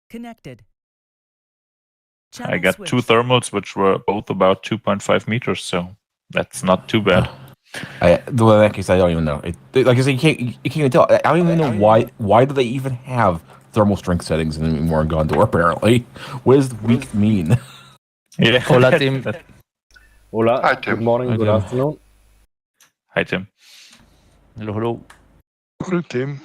Connected. I got two thermals, which were both about 2.5 meters, so that's not too bad. In that case, I don't even know. Like I said, you can't tell. I don't even know why. Why do they even have thermal strength settings anymore in Gondor? Apparently, what does weak mean? Yeah. Hola, Tim. Hola. Hi, Tim. Good morning. Hi, Good Tim. afternoon. Hi, Tim. Hello, hello. Hello, Tim.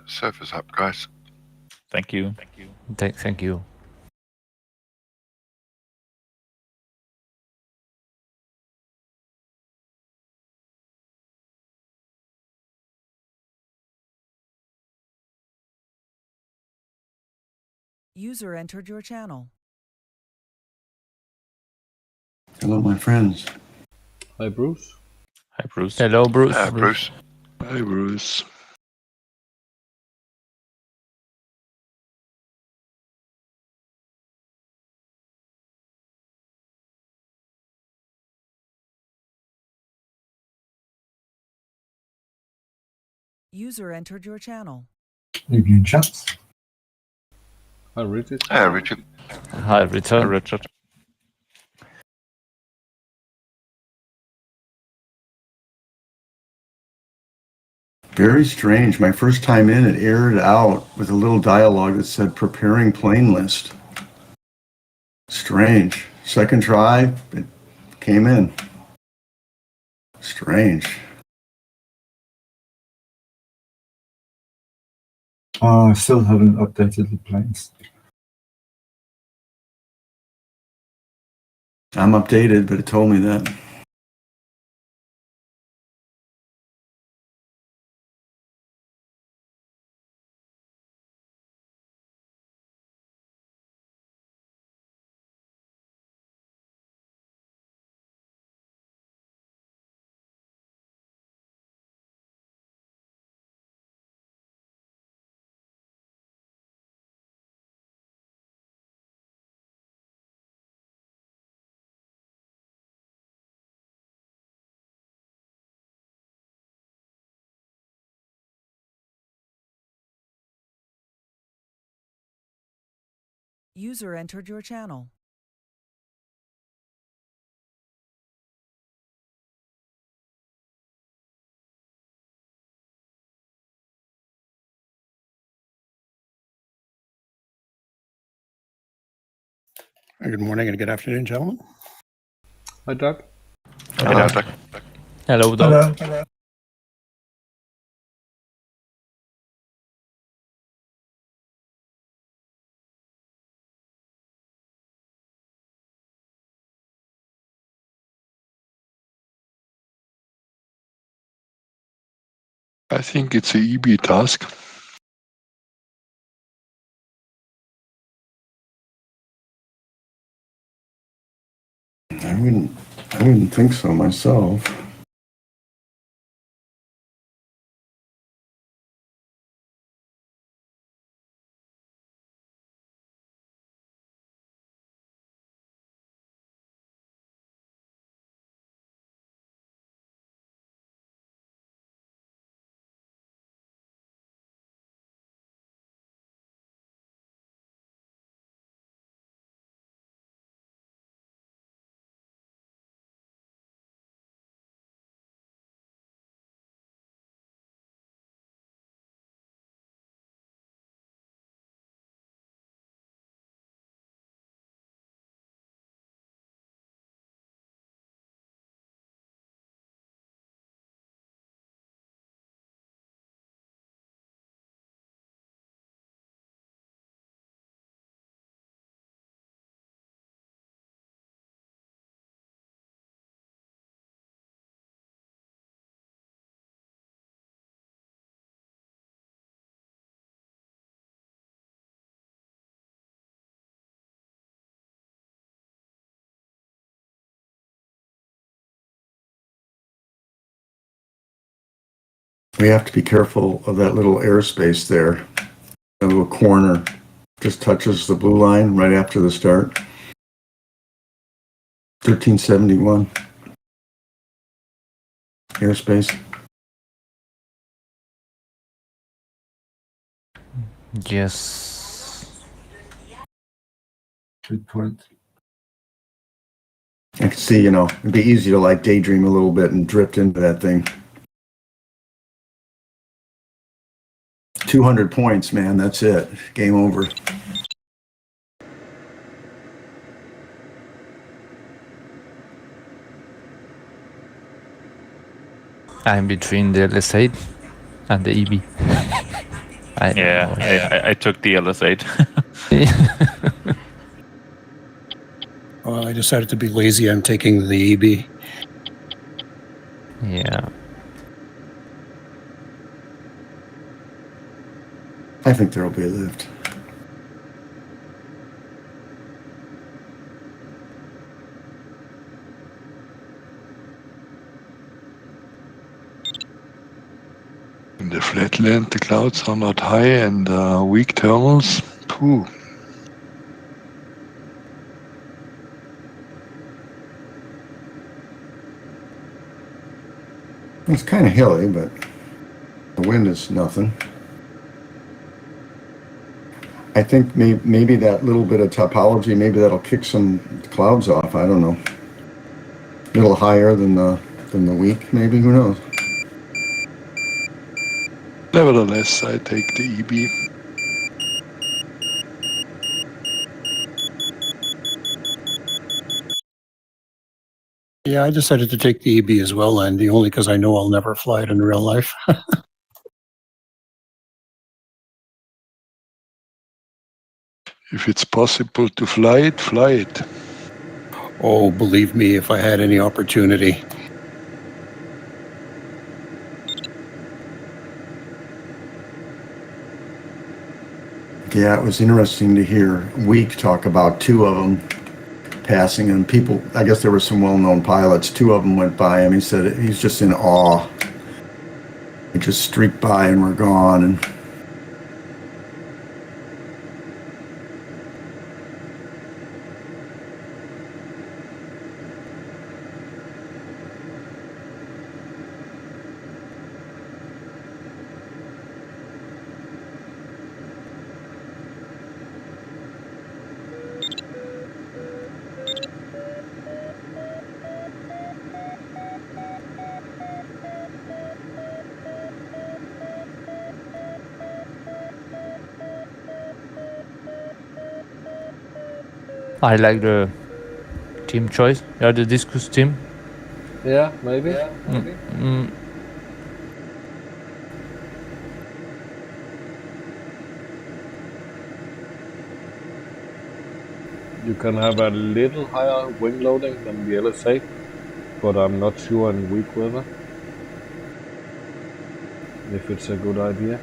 Surface up, guys. Thank you. Thank you. User entered your channel. Hello, my friends. Hi, Bruce. Hi, Bruce. Hello, Bruce. Bruce. Hi, Bruce. User entered your channel. Evening, chaps. Hi, Richard. Hi, Richard. Hi, Richard. Hi, Richard. Very strange. My first time in, it aired out with a little dialogue that said preparing plane list. Strange. Second try, it came in. Strange. I still haven't updated the planes. I'm updated, but it told me that. User entered your channel. Good morning and good afternoon, gentlemen. Hi, Doug. Hello, Doug. Hello, Doc. Hello. I think it's a EB task. I wouldn't think so myself. We have to be careful of that little airspace there. That little corner just touches the blue line right after the start. 1371. Airspace. Yes. Good point. I can see, it'd be easy to like daydream a little bit and drift into that thing. 200 points, man. That's it. Game over. I'm between the LS8 and the EB. I took the LS8. Well, I decided to be lazy. I'm taking the EB. Yeah. I think there'll be a lift. In the flatland, the clouds are not high and weak thermals. Phew. It's kind of hilly, but the wind is nothing. I think maybe that little bit of topology, maybe that'll kick some clouds off. I don't know. A little higher than the weak, maybe. Who knows? Nevertheless, I take the EB. Yeah, I decided to take the EB as well, Andy, only because I know I'll never fly it in real life. If it's possible to fly it, fly it. Oh, believe me, if I had any opportunity. Yeah, it was interesting to hear Week talk about two of them passing, and people, I guess there were some well-known pilots, two of them went by him. He said he's just in awe. They just streaked by and were gone. And I like the team choice. Yeah, the discus team. Yeah, maybe. You can have a little higher wing loading than the LS8, but I'm not sure in weak weather if it's a good idea.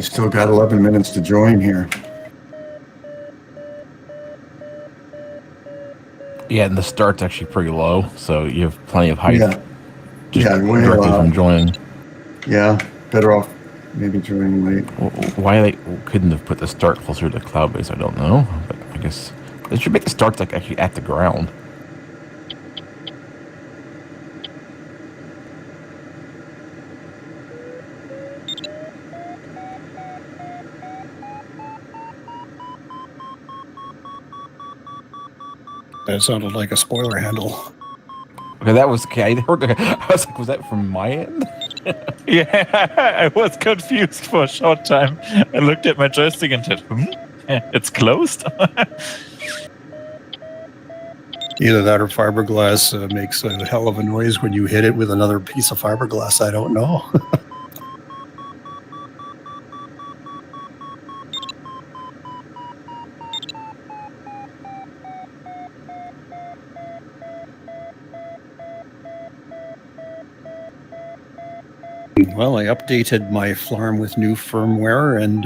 we still got 11 minutes to join here. Yeah, and the start's actually pretty low, so you have plenty of height. Yeah, Just way directly low. from joining. Yeah, better off maybe joining late. Why they couldn't have put the start closer to the cloud base, I don't know. But I guess they should make the starts like actually at the ground. That sounded like a spoiler handle. Okay, that was okay. I heard. I was like, was that from my end? Yeah, I was confused for a short time. I looked at my joystick and said, it's closed? Either that or fiberglass makes a hell of a noise when you hit it with another piece of fiberglass. I don't know. Well, I updated my Flarm with new firmware, and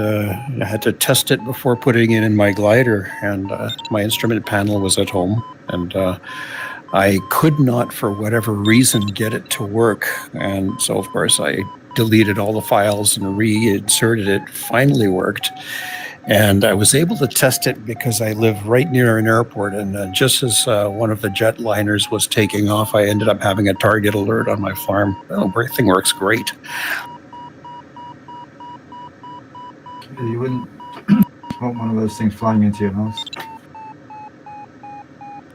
I had to test it before putting it in my glider. And my instrument panel was at home, and I could not, for whatever reason, get it to work. And so, of course, I deleted all the files and reinserted it. Finally worked. And I was able to test it because I live right near an airport. And just as one of the jetliners was taking off, I ended up having a target alert on my farm. Oh, everything works great. You wouldn't want one of those things flying into your house.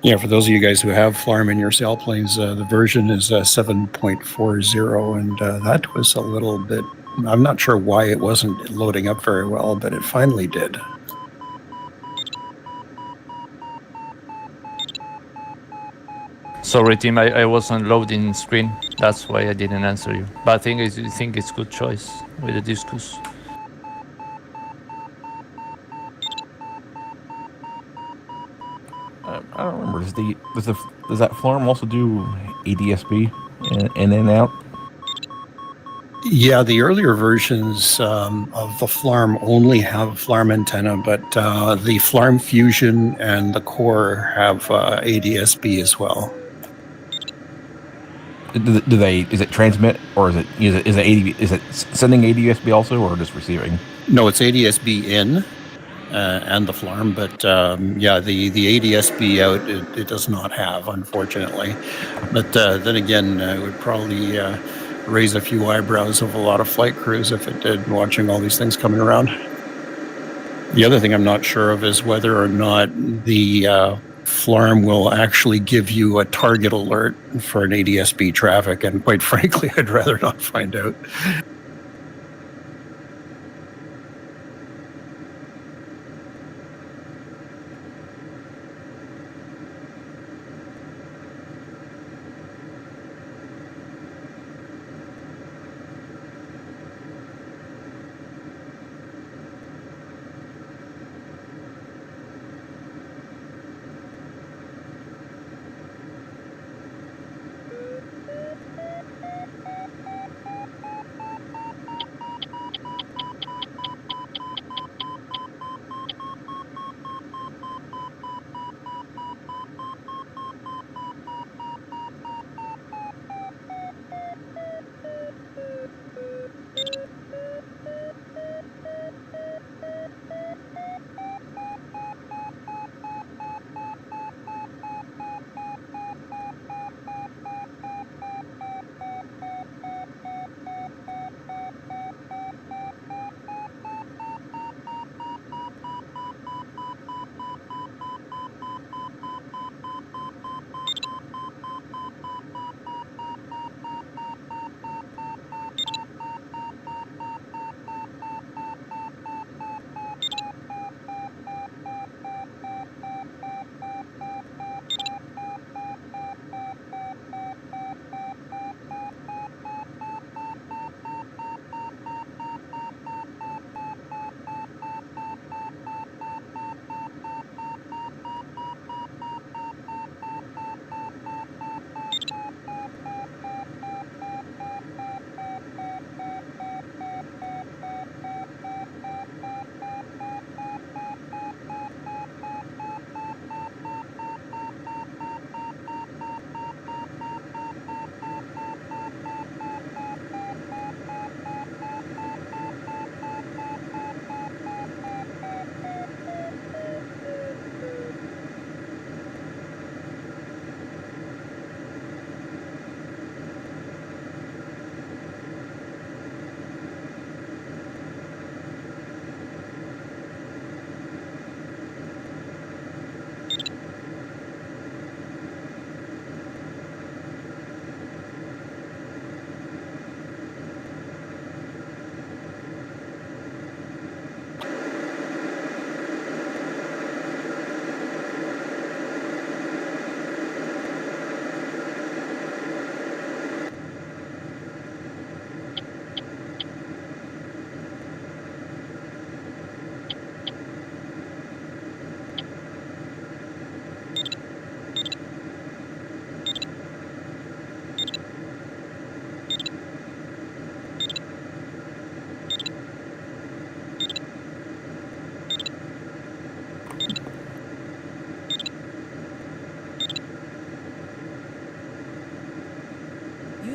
Yeah, for those of you guys who have Flarm in your sailplanes, the version is 7.40, and that was a little bit... I'm not sure why it wasn't loading up very well, but it finally did. Sorry, Tim, I wasn't loading screen. That's why I didn't answer you. But I think it's good choice with the discus. I don't remember. Does that Flarm also do ADSB in and out? Yeah, the earlier versions of the Flarm only have Flarm antenna, but the Flarm Fusion and the Core have ADSB as well. Do they? Is it transmit or is it sending ADSB also or just receiving? No, it's ADSB in and the Flarm, but yeah, the ADSB out it does not have, unfortunately. But then again, it would probably raise a few eyebrows of a lot of flight crews if it did, watching all these things coming around. The other thing I'm not sure of is whether or not the Flarm will actually give you a target alert for an ADSB traffic, and quite frankly, I'd rather not find out.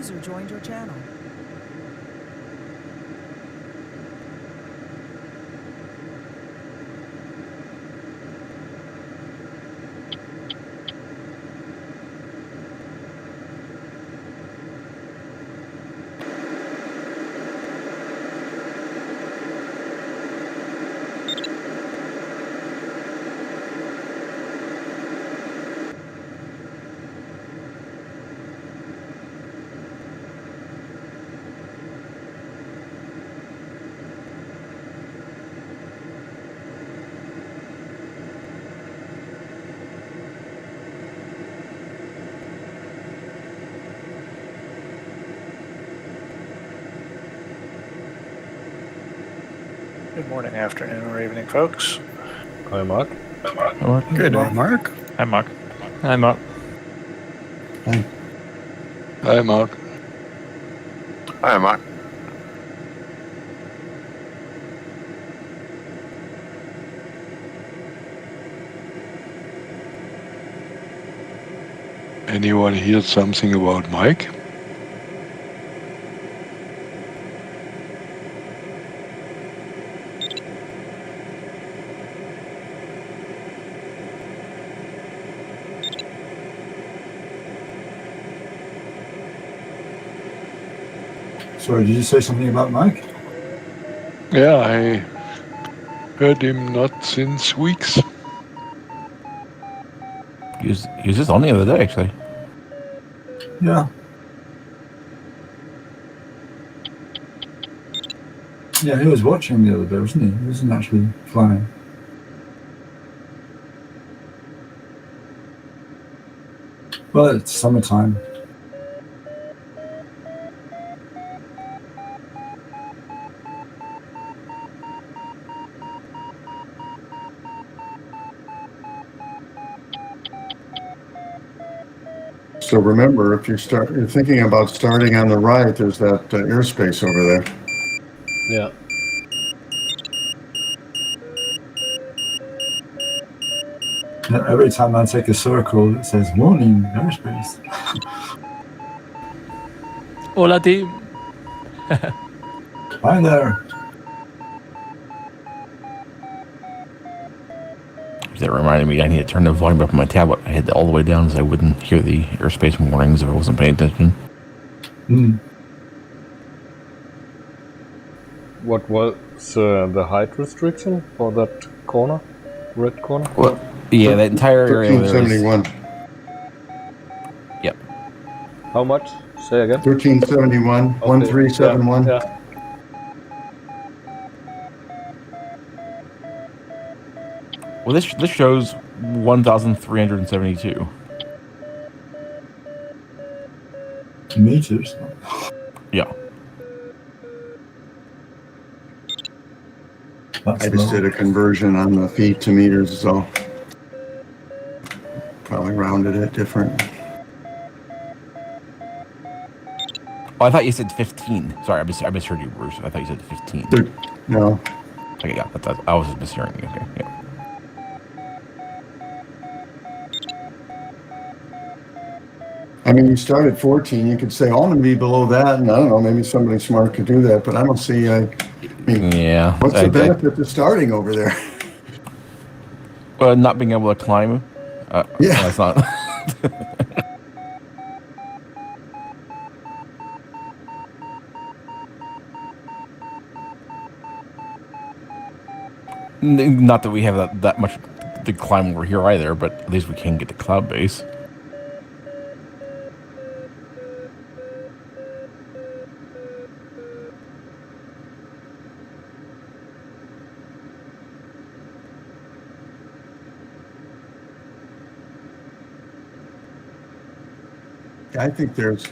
User joined your channel. Good morning, afternoon, or evening, folks. Hi, Mark. Good day, Mark. Hi, Mark. Hi, Mark. Hi, Mark. Hi, Mark. Anyone hear something about Mike? Sorry, did you say something about Mike? Yeah, I heard him not since weeks. He was just on the other day, actually. Yeah. Yeah, he was watching the other day, wasn't he? He wasn't actually flying. Well, it's summertime. So remember, if you're thinking about starting on the right, there's that airspace over there. Yeah. Every time I take a circle, it says warning airspace. Hola, team. Hi there. That reminded me I need to turn the volume up on my tablet. I had it all the way down so I wouldn't hear the airspace warnings if I wasn't paying attention. Mm. What was the height restriction for that corner? Red corner? Well, yeah, that entire area there is... 1371. Yep. How much? Say again. 1371, Okay, 1371. Yeah. Well, this shows 1,372. Meters. Yeah. That's I just low. did a conversion on the feet to meters, so probably rounded it different. Oh, I thought you said 15. Sorry, I misheard you, Bruce. I thought you said 15. No. Okay, yeah, I was just mishearing you. Okay, yeah. I mean, you start at 14, you could say, oh, I'm going to be below that, and I don't know, maybe somebody smart could do that, but I don't see, I mean, Yeah. what's the benefit to starting over there? Not being able to climb. Yeah. That's not... Not that we have that much to climb over here either, but at least we can get to cloud base. I think there's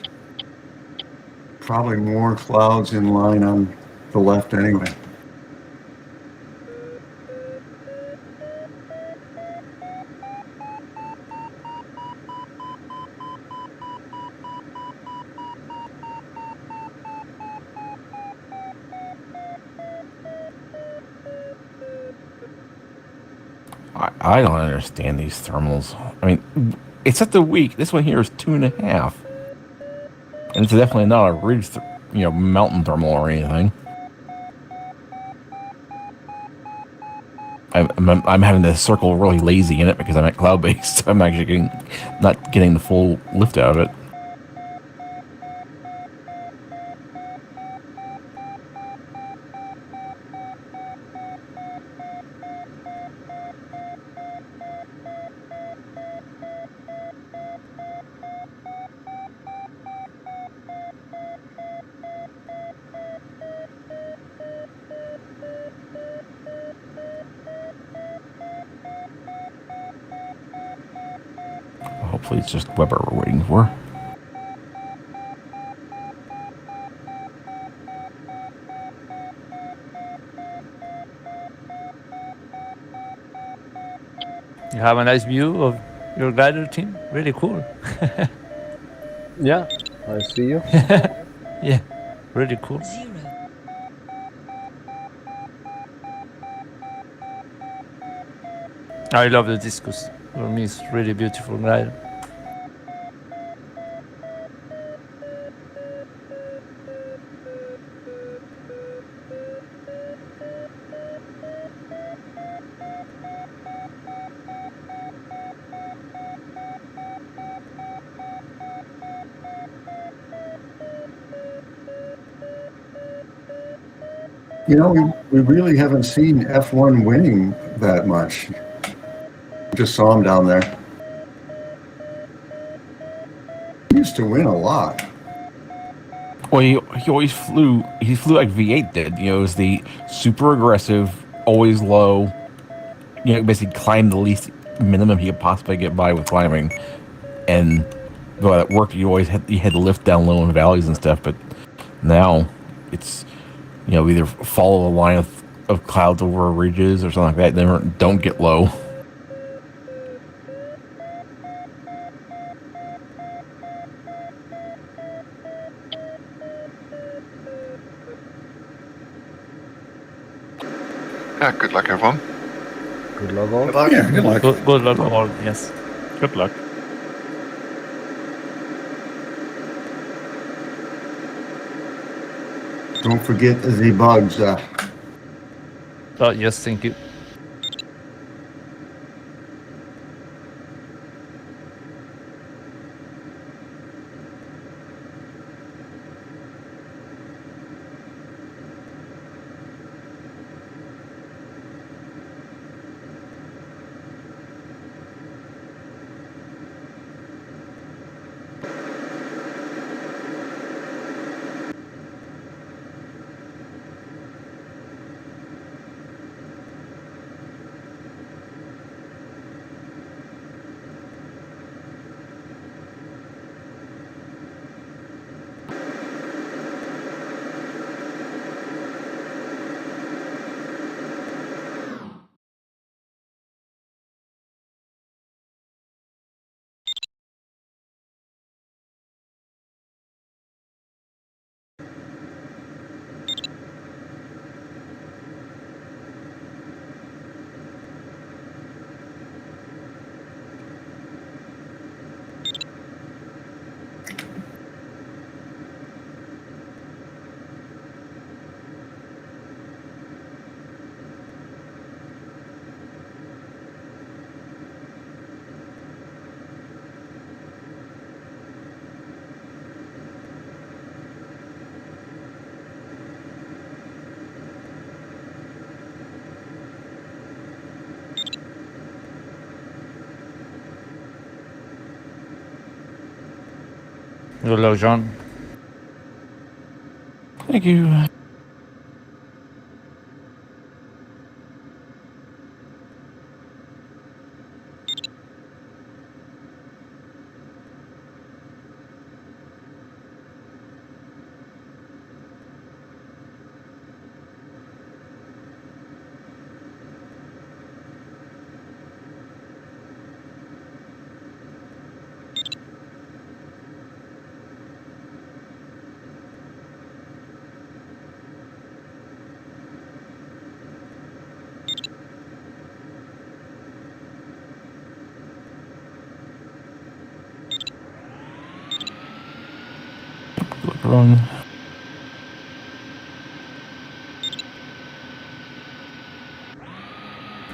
probably more clouds in line on the left anyway. I don't understand these thermals. I mean, it's at the week. This one here is 2.5. And it's definitely not a ridge, mountain thermal or anything. I'm having to circle really lazy in it because I'm at cloud based. I'm actually not getting the full lift out of it. Hopefully it's just Weber we're waiting for. You have a nice view of your glider, team. Really cool. Yeah, I see you. Yeah, really cool. I love the discus. For me, it's really beautiful glider. We really haven't seen F1 winning that much. Just saw him down there. He used to win a lot. Well, he always flew. He flew like V8 did. It was the super aggressive, always low. Basically climbed the least minimum he could possibly get by with climbing. And while that worked, you had to lift down low in valleys and stuff. But now it's either follow a line of clouds over ridges or something like that. Then don't get low. Yeah, good luck, everyone. Good luck all. Good luck. Yeah, good luck. Good luck all. Yes. Good luck. Don't forget the bugs. Oh, yes, thank you. Good luck, John. Thank you. Run.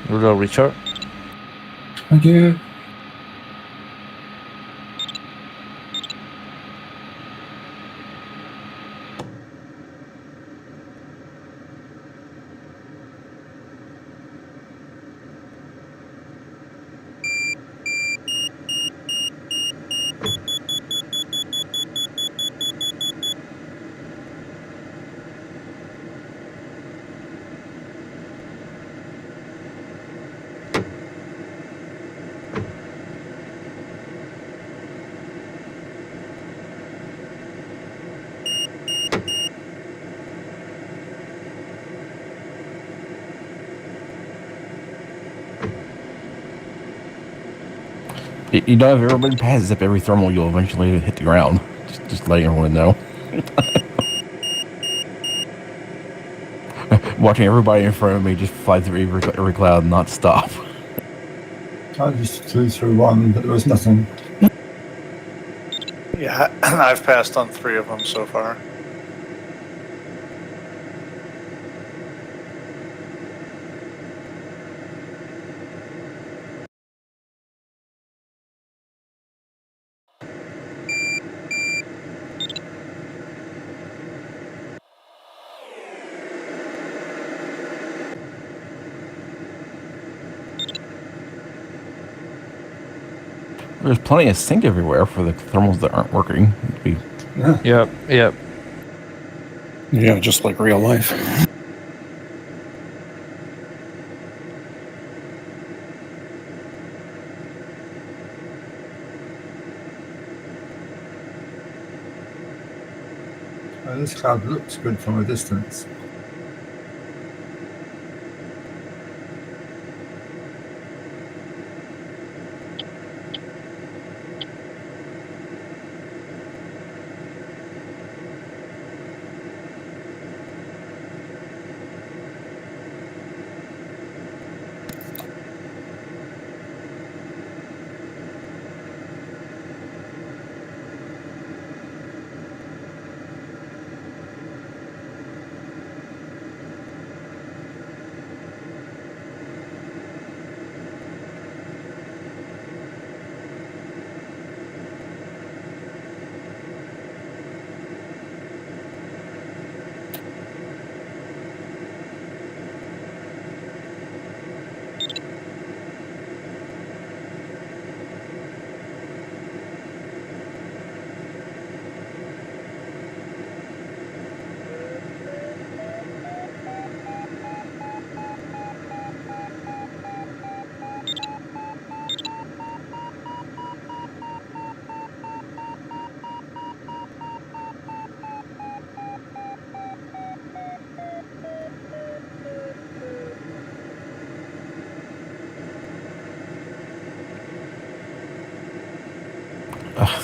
Hello, Richard. Thank you. You know, if everybody passes up every thermal, you'll eventually hit the ground. Just letting everyone know. Watching everybody in front of me just fly through every cloud and not stop. I just flew through one, but there was nothing. Yeah, I've passed on 3 of them so far. There's plenty of sink everywhere for the thermals that aren't working. Yep. Yeah, just like real life. This cloud looks good from a distance.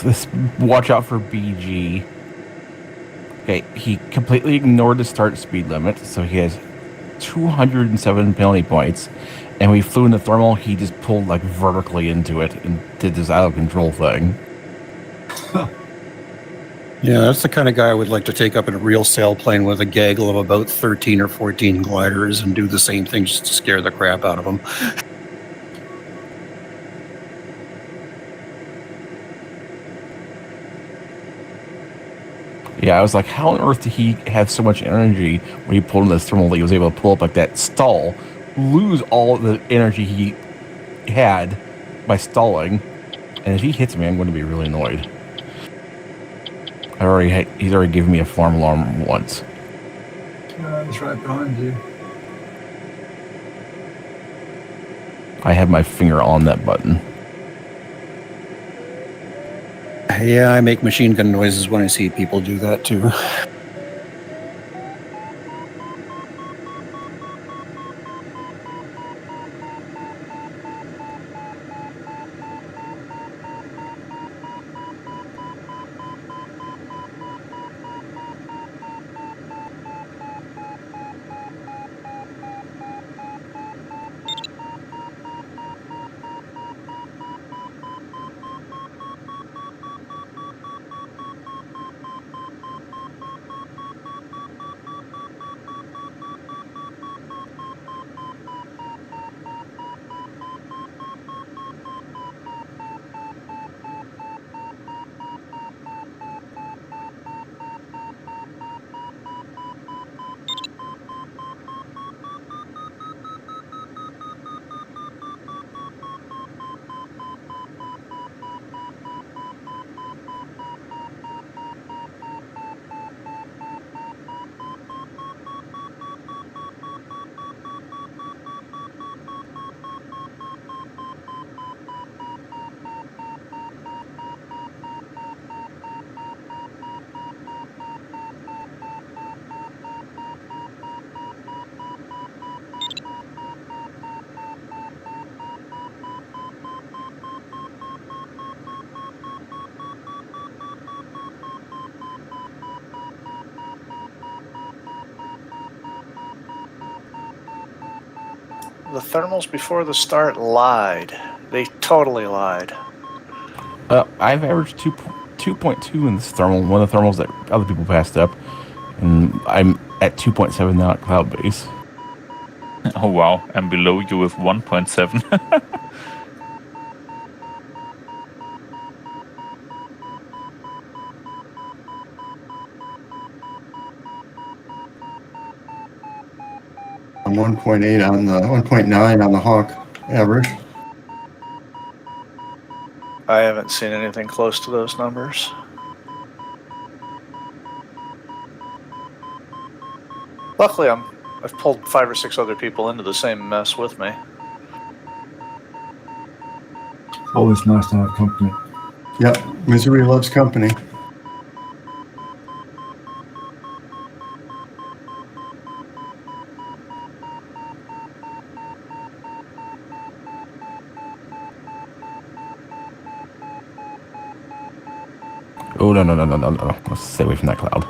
This watch out for BG. Okay, he completely ignored the start speed limit, so he has 207 penalty points. And we flew in the thermal, he just pulled like vertically into it and did this out of control thing. Yeah, that's the kind of guy I would like to take up in a real sailplane with a gaggle of about 13 or 14 gliders and do the same thing just to scare the crap out of them. Yeah, I was like, how on earth did he have so much energy when he pulled in this thermal that he was able to pull up like that, stall, lose all the energy he had by stalling, and if he hits me, I'm going to be really annoyed. He's already given me a farm alarm once. It's right behind you. I have my finger on that button. Yeah, I make machine gun noises when I see people do that too. the thermals before the start lied. They totally lied. I've averaged 2.2 in this thermal, one of the thermals that other people passed up, and I'm at 2.7 now at cloud base. Oh wow, I'm below you with 1.7. I'm 1.8 on the 1.9 on the Hawk average. I haven't seen anything close to those numbers. Luckily, I've pulled 5 or 6 other people into the same mess with me. Always nice to have company. Yep, misery loves company. Oh, no. Let's stay away from that cloud.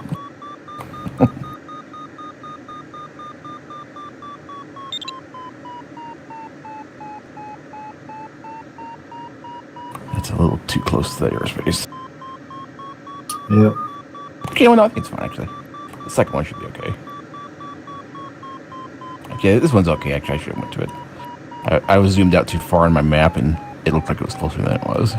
That's a little too close to the airspace. Yep. Okay, well, no, I think it's fine, actually. The second one should be okay. Okay, this one's okay. Actually, I should have went to it. I was zoomed out too far on my map, and it looked like it was closer than it was.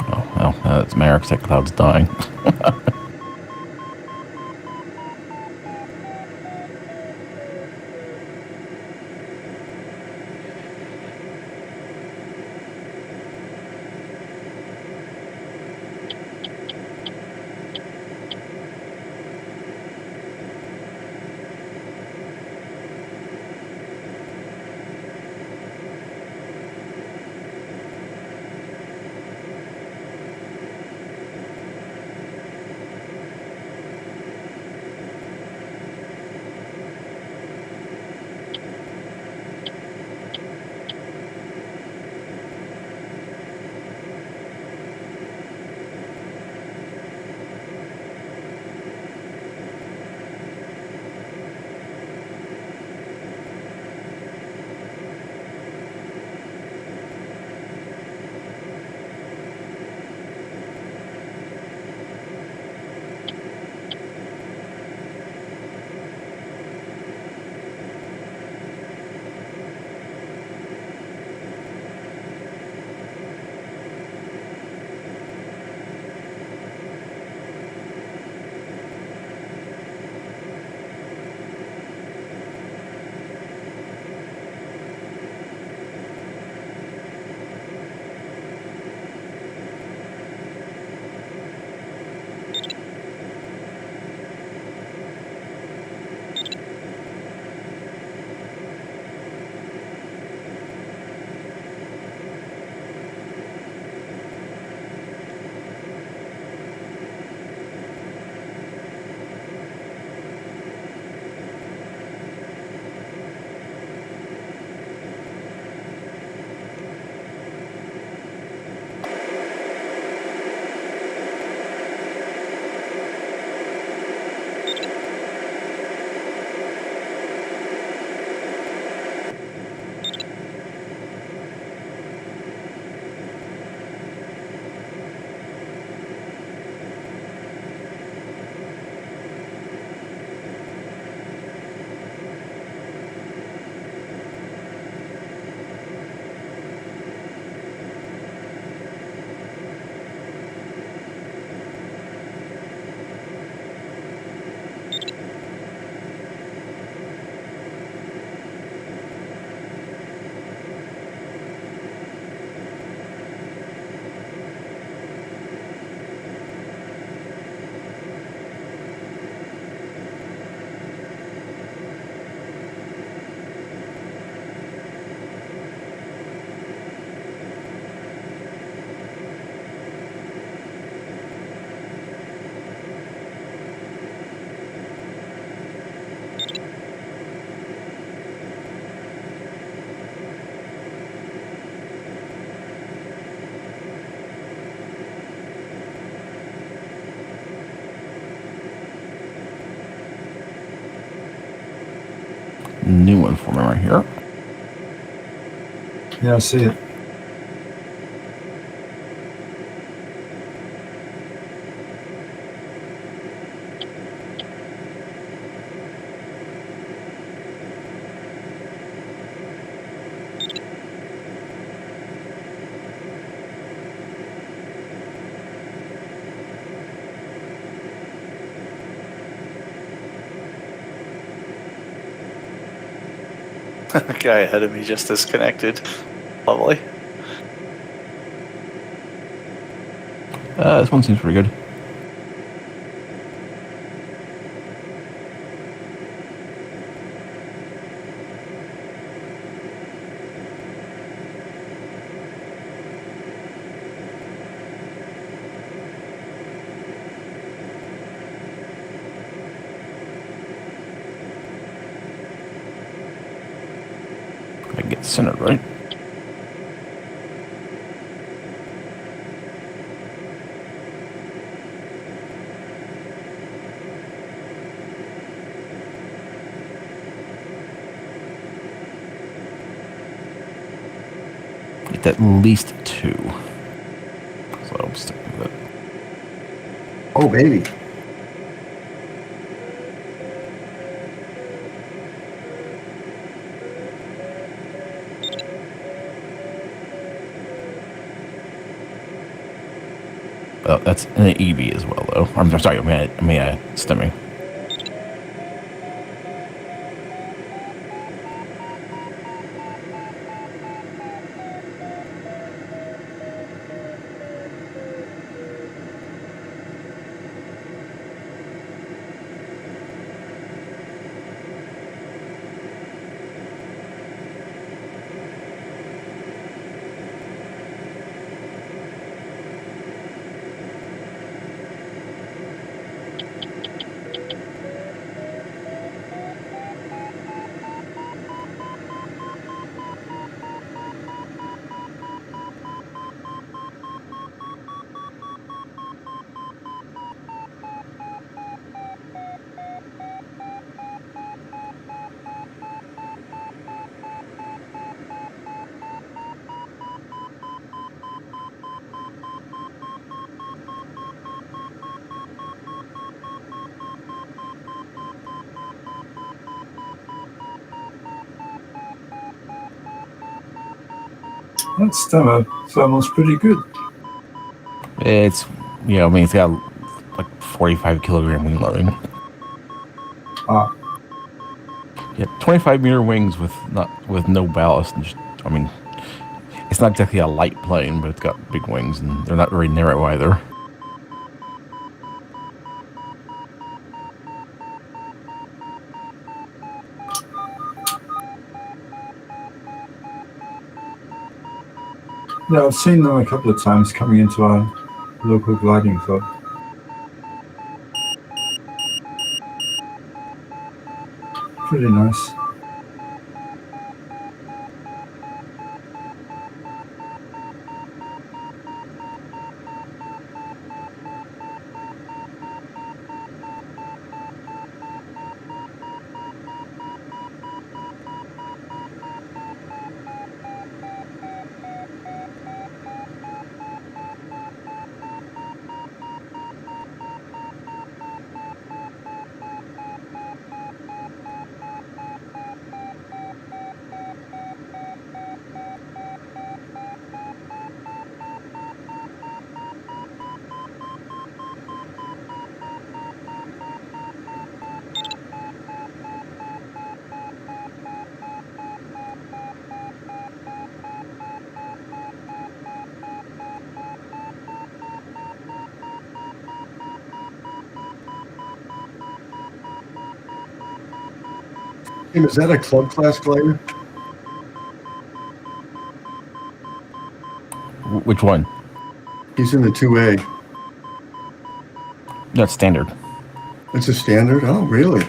Oh, well, that's my architect cloud's dying. new one for me right here. Yeah, I see it. The guy ahead of me just disconnected. Lovely. This one seems pretty good. I get centered, right? Get at least 2. So I'll stick with it. Oh, baby. Oh, that's an EV as well, though. I'm sorry, I mean, stemming. That's thermal's pretty good. It's, you know, I mean, it's got like 45 kilogram wing loading. Ah. Yeah, 25 meter wings with no ballast. And just, I mean, it's not exactly a light plane, but it's got big wings, and they're not very narrow either. Yeah, I've seen them a couple of times coming into our local gliding club. Pretty nice. Hey, is that a club class glider? Which one? He's in the 2A. That's standard. It's a standard? Oh, really?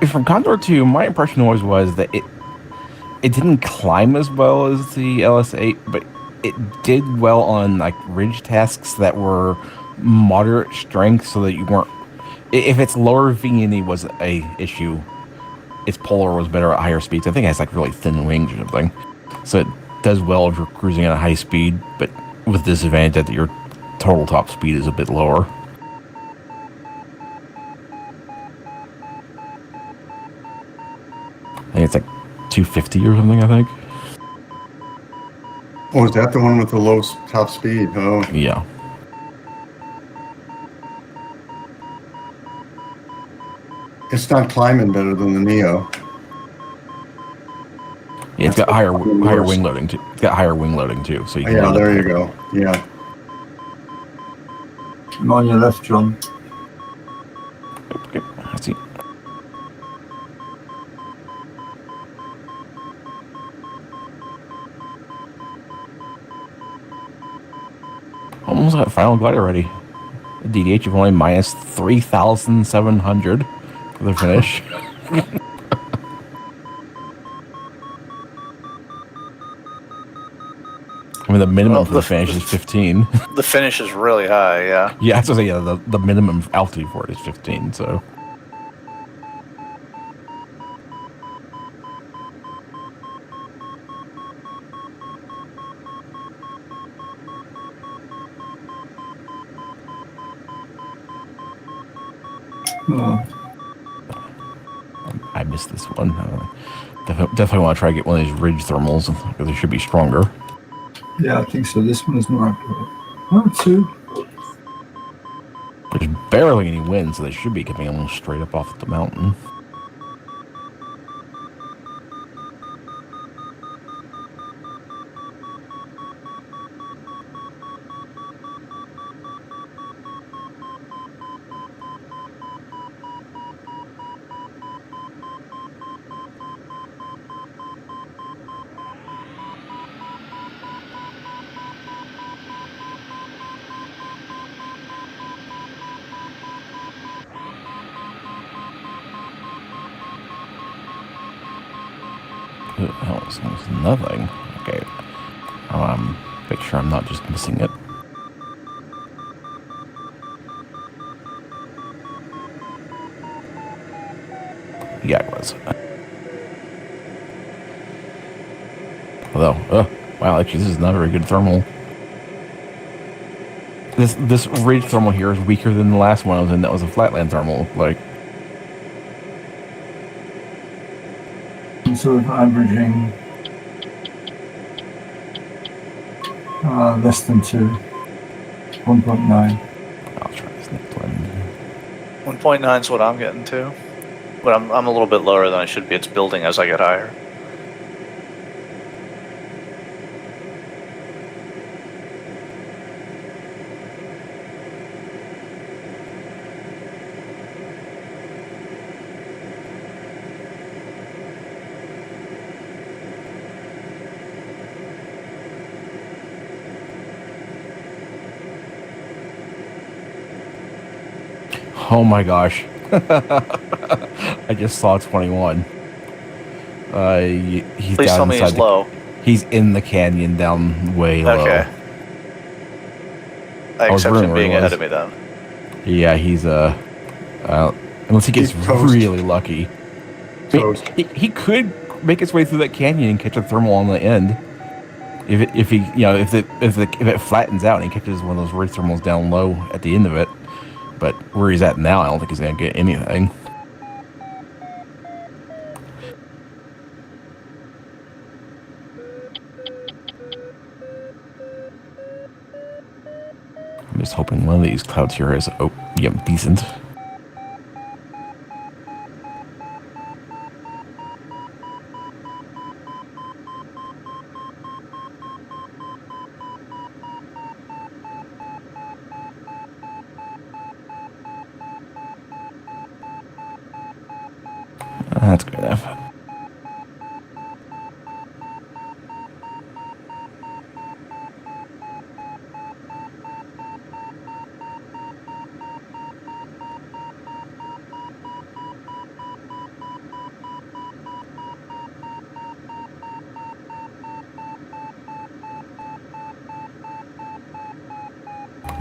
From Condor3, my impression always was that it didn't climb as well as the LS8, but it did well on like ridge tasks that were moderate strength, so that you weren't. If its lower V&E was a issue, its polar was better at higher speeds. I think it has like really thin wings or something, so it does well if you're cruising at a high speed, but with disadvantage that your total top speed is a bit lower. I think it's like 250 or something, I think. Oh, is that the one with the low top speed? Oh, Yeah. it's not climbing better than the Neo. Yeah, it's got higher wing loading too. It's got higher wing loading too, so you can Yeah, load it there you better. go. Yeah. I'm on your left, John. Okay, let's see. Almost got final glider ready. DDH of only minus 3,700 for the finish. I mean, the minimum for the finish is 15. The finish is really high, yeah. Yeah, that's what I say. Yeah, the minimum altitude for it is 15. So. I missed this one. Definitely want to try to get one of these ridge thermals because they should be stronger. Yeah, I think so. This one is more accurate. Oh, 2. There's barely any wind, so they should be coming almost straight up off the mountain. Oh, it's almost nothing. Okay. Make sure I'm not just missing it. Yeah, it was. Although, wow, actually, this is not a very good thermal. This ridge thermal here is weaker than the last one I was in. That was a flatland thermal. Like, I'm sort of averaging less than 2. 1.9. I'll try this next one. 1.9 is what I'm getting to. But I'm a little bit lower than I should be. It's building as I get higher. Oh my gosh. I just saw 21. He's Please down tell me inside he's low. He's in the canyon down way low. Okay. I was accept him wondering being where he ahead of was. me then. Yeah, he's unless he gets He's toast. really lucky. Toast. He could make his way through that canyon and catch a thermal on the end. If it flattens out and he catches one of those ridge thermals down low at the end of it. But where he's at now, I don't think he's gonna get anything. I'm just hoping one of these clouds here is decent. That's good enough.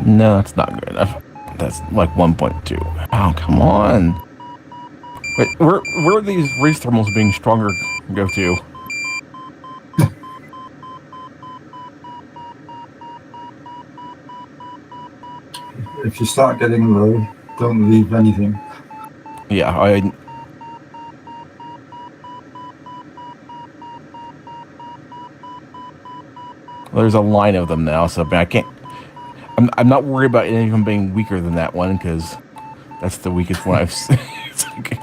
No, that's not good enough. That's like 1.2. Oh, come on. Wait, where are these race thermals being stronger go to? If you start getting low, don't leave anything. Yeah, there's a line of them now, so I can't. I'm not worried about any of them being weaker than that one because that's the weakest one I've seen. It's like, okay,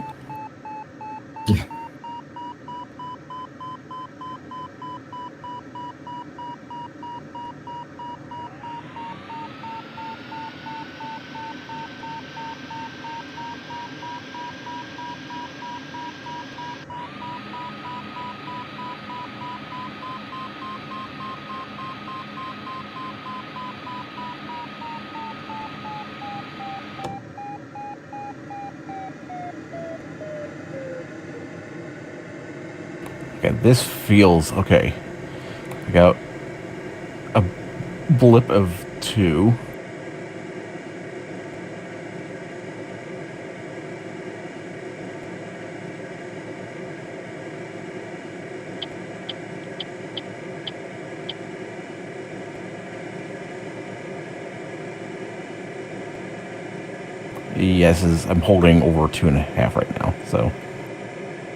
this feels okay. I got a blip of 2. Yes, I'm holding over 2.5 right now. So,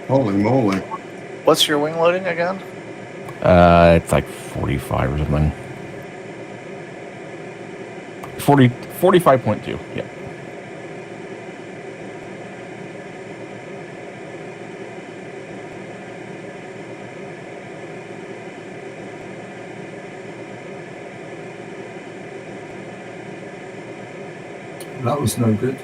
Holy moly. What's your wing loading again? it's like 45 or something. 45.2. Yeah. That was no good.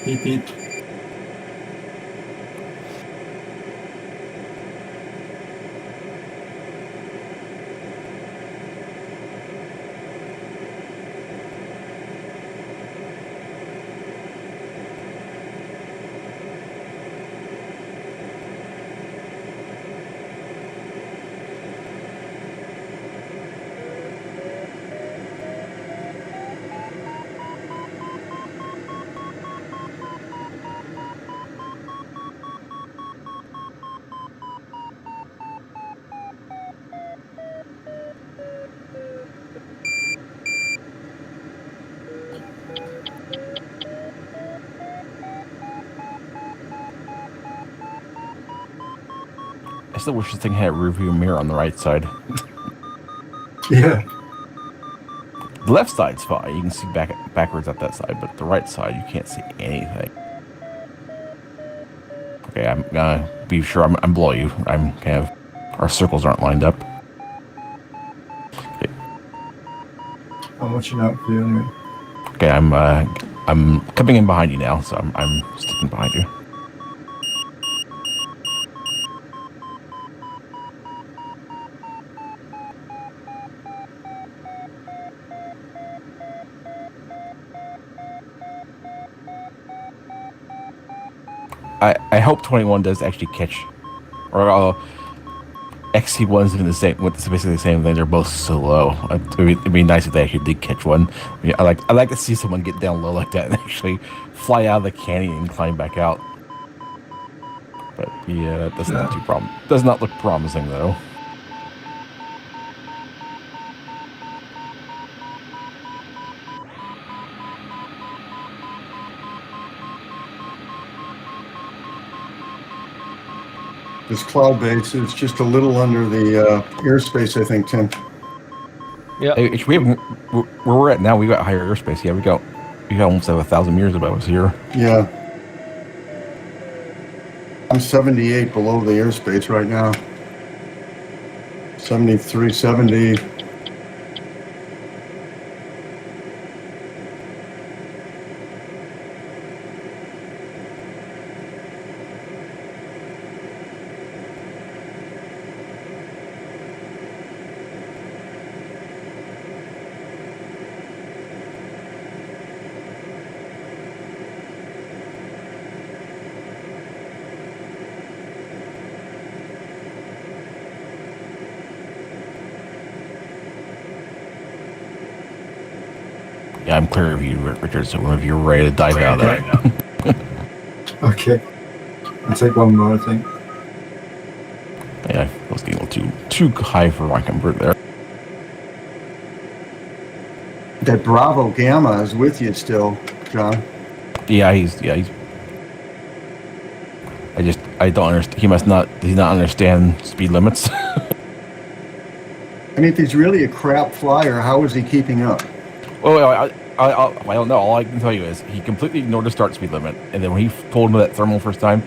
Beep beep. I still wish this thing had a rearview mirror on the right side. Yeah. The left side's fine. You can see backwards at that side, but the right side, you can't see anything. Okay, I'm gonna be sure I'm below you. I'm kind of... Our circles aren't lined up. Okay, I'm watching out for you anyway. okay, I'm coming in behind you now, so I'm sticking behind you. I hope 21 does actually catch, or XC1 is even the same. It's basically the same thing. They're both so low. It'd be nice if they actually did catch one. I mean, I like to see someone get down low like that and actually fly out of the canyon and climb back out. But yeah, that does not look promising though. This cloud base is just a little under the airspace, I think, Tim. Yeah. Hey, where we're at now, we got higher airspace. Yeah, we got almost 1,000 meters above us here. Yeah. I'm 78 below the airspace right now. 73, 70. Yeah, I'm clear of you, Richard, so whenever you're ready to dive out of there. Okay. I'll take one more, I think. Yeah, I was getting a little too high for my comfort there. That Bravo Gamma is with you still, John. Yeah, he's. I don't understand. He's not understand speed limits. I mean, if he's really a crap flyer, how is he keeping up? Well, I don't know. All I can tell you is he completely ignored the start speed limit, and then when he pulled into that thermal first time,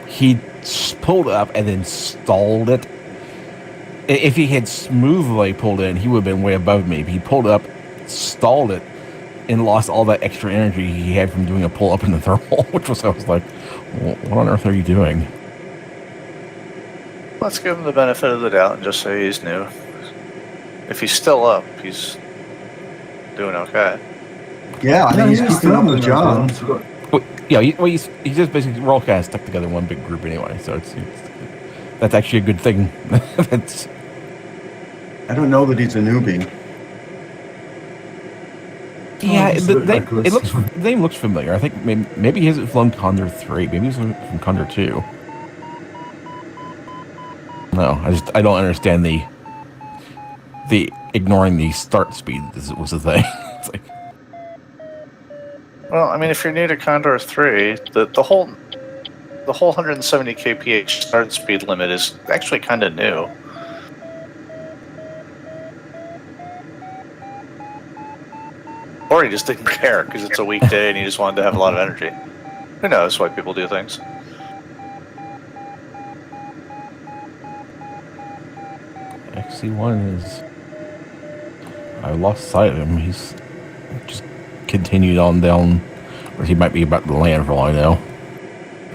he pulled up and then stalled it. If he had smoothly pulled in, he would have been way above me. But he pulled up, stalled it, and lost all that extra energy he had from doing a pull up in the thermal, I was like, what on earth are you doing? Let's give him the benefit of the doubt and just say he's new. If he's still up, he's doing okay. Yeah, I think he's keeping up with John. Well, yeah, he's just basically, we're all kind of stuck together in one big group anyway, so it's that's actually a good thing. I don't know that he's a newbie. Yeah, the name looks familiar. I think maybe he hasn't flown Condor3. Maybe he's from Condor2. No, I don't understand the ignoring the start speed was the thing. It's like, Well, I mean, if you're new to Condor3, the whole 170 kph start speed limit is actually kind of new. Or he just didn't care because it's a weekday and he just wanted to have a lot of energy. Who knows why people do things? XC1 is... I lost sight of him. He's just continued on down, or he might be about to land for all I know.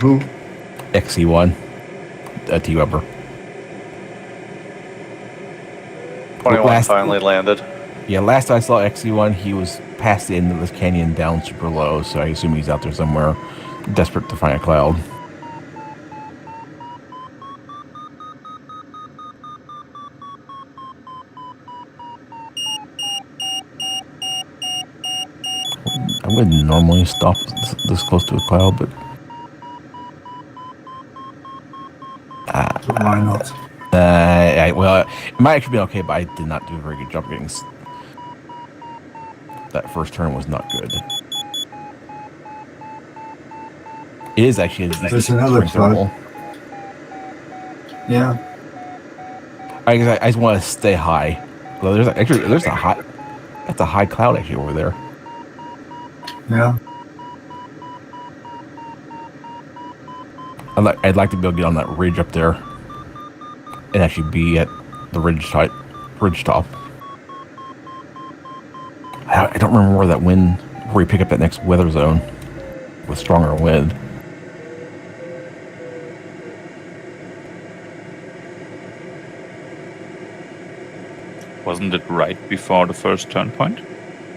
Who? XC1. J.Albert. 21 finally landed. Yeah, last I saw XC1, he was past the end of this canyon down super low, so I assume he's out there somewhere desperate to find a cloud. I wouldn't normally stop this close to a cloud, but... Why not? Well, it might actually be okay, but I did not do a very good job getting... That first turn was not good. It is actually a There's another cloud. Yeah. I just want to stay high. Well, there's a high... That's a high cloud actually over there. Yeah. I'd like to be able to get on that ridge up there and actually be at the ridge top. I don't remember where that wind, where you pick up that next weather zone with stronger wind. Wasn't it right before the first turn point?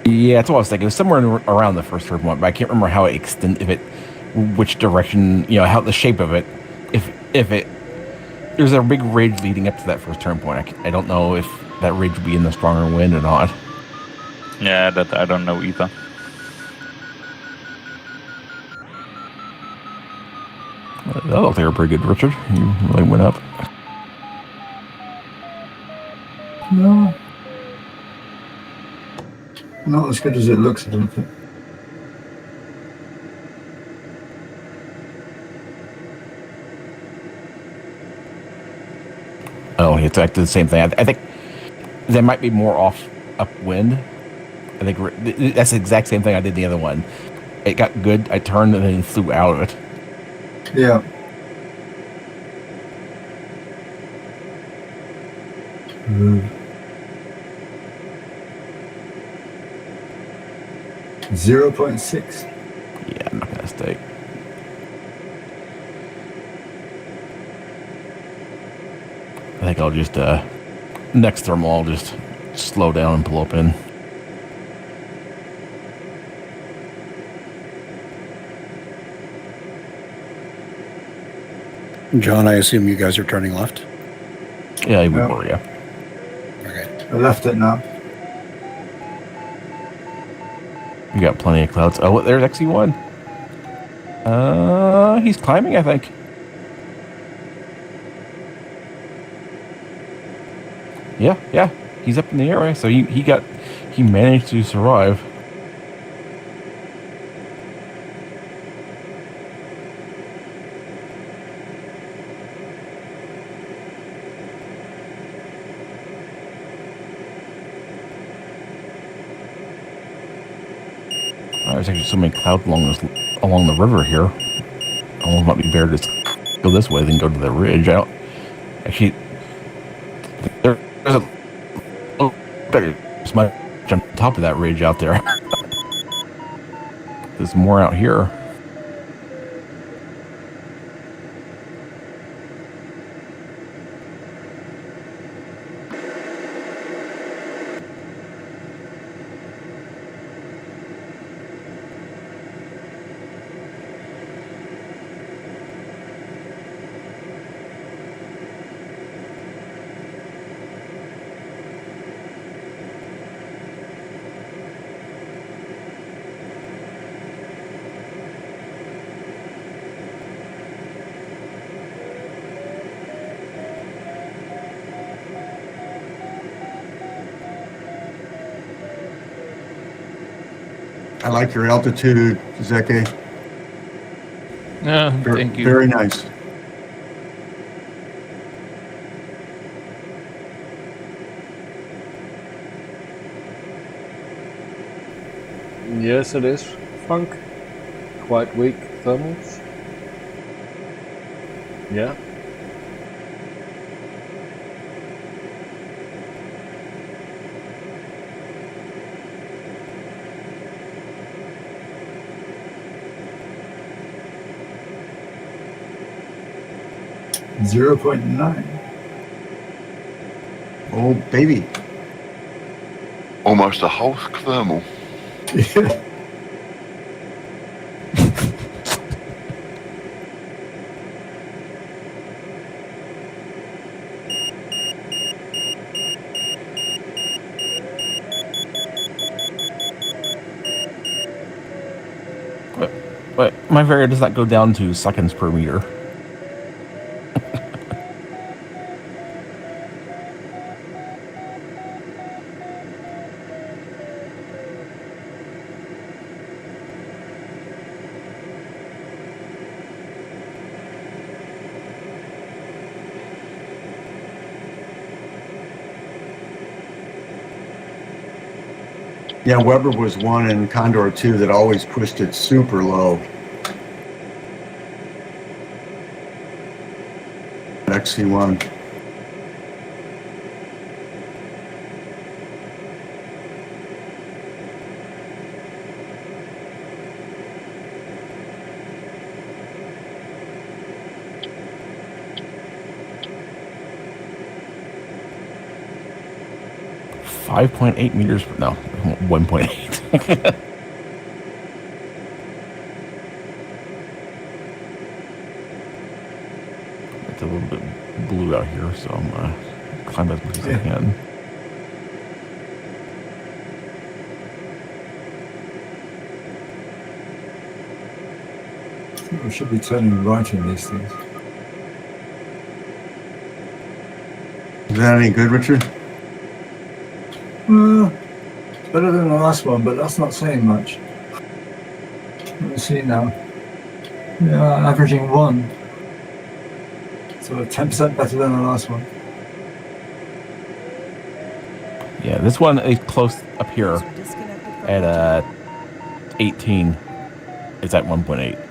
Yeah, that's what I was thinking. It was somewhere around the first turn point, but I can't remember how it extended, which direction, how the shape of it. If there's a big ridge leading up to that first turn point. I don't know if that ridge would be in the stronger wind or not. Yeah, that I don't know either. That looked like a pretty good, Richard. You really went up. No. Not as good as it looks, I don't think. Oh, it's actually the same thing. I think there might be more upwind. I think that's the exact same thing I did the other one. It got good. I turned and then flew out of it. Yeah. Mm. 0.6. Yeah, I'm not gonna stay. I think I'll just next thermal I'll just slow down and pull up in. John, I assume you guys are turning left? Yeah, we were, yeah. Okay. I left it now. We got plenty of clouds. Oh, there's XE1. He's climbing, I think. Yeah. He's up in the air, so he managed to survive. There's actually so many clouds along the river here. Almost might be better to go this way than go to the ridge. There's a better much on top of that ridge out there. There's more out here. I like your altitude, Zeke. Yeah, thank you. Very nice. Yes, it is, Funk. Quite weak thermals. Yeah. .9. Oh, baby. Almost a whole thermal. But my variable does not go down to seconds per meter. Yeah, Weber was one in Condor 2 that always pushed it super low. XC1. .8 meters, no, 1.8. It's a little bit blue out here, so I'm gonna climb as much as I can. I think we should be turning right in these things. Is that any good, Richard? It's better than the last one, but that's not saying much. Let me see now. Yeah, averaging 1. So 10% better than the last one. Yeah, this one is close up here User disconnected from at 18. It's at 1.8.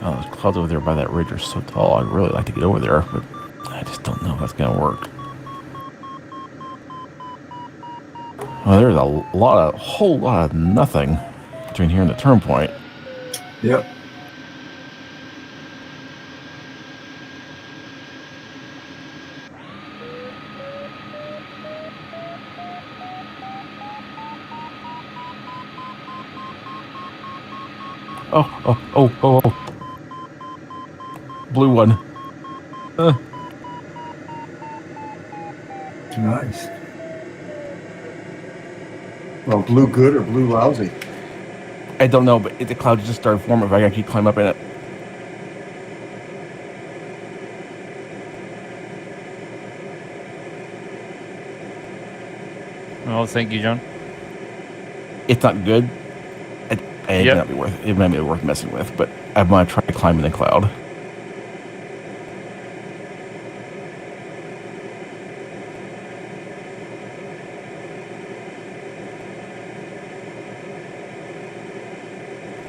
Oh, those clouds over there by that ridge are so tall. I'd really like to get over there, but I just don't know if that's going to work. Well, there's a whole lot of nothing between here and the turn point. Yep. Oh. Blue one. Nice. Well, blue good or blue lousy? I don't know, but the clouds just started forming if I actually climb up in it. Oh, thank you, John. It's not good. It may not be worth. It may be worth messing with, but I want to try to climb in the cloud.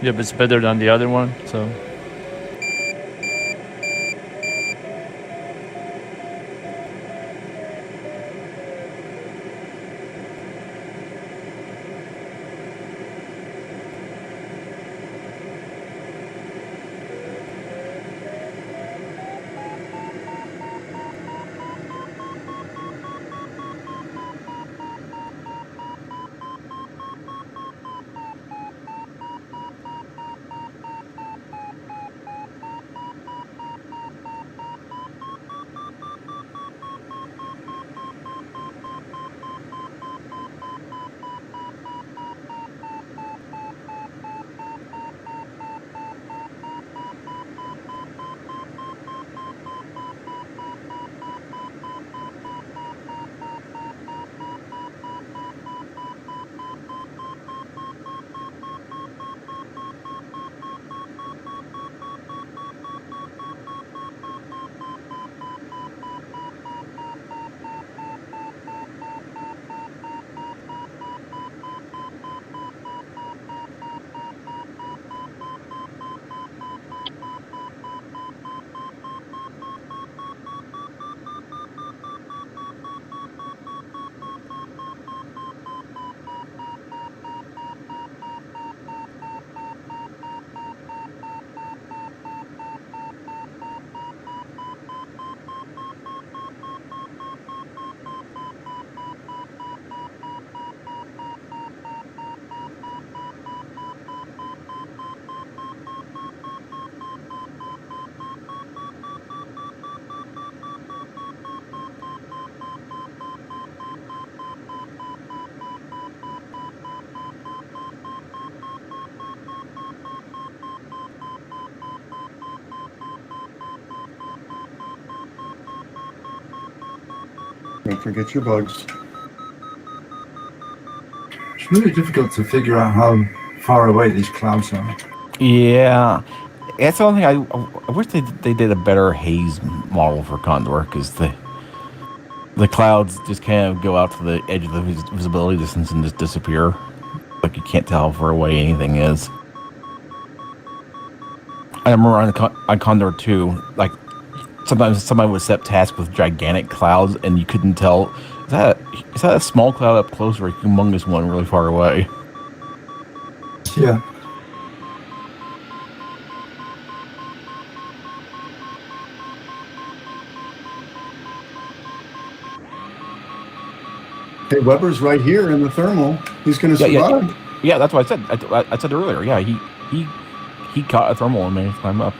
Yeah, but it's better than the other one, so. Don't forget your bugs. It's really difficult to figure out how far away these clouds are. Yeah, that's the only thing. I wish they did a better haze model for Condor, because the clouds just kind of go out to the edge of the visibility distance and just disappear. Like you can't tell how far away anything is. I remember on Condor 2, like sometimes somebody would set tasks with gigantic clouds and you couldn't tell, is that a small cloud up close or a humongous one really far away? Yeah. Hey, Weber's right here in the thermal. He's going to survive. Yeah, that's what I said. I said earlier. Yeah, he caught a thermal and managed to climb up.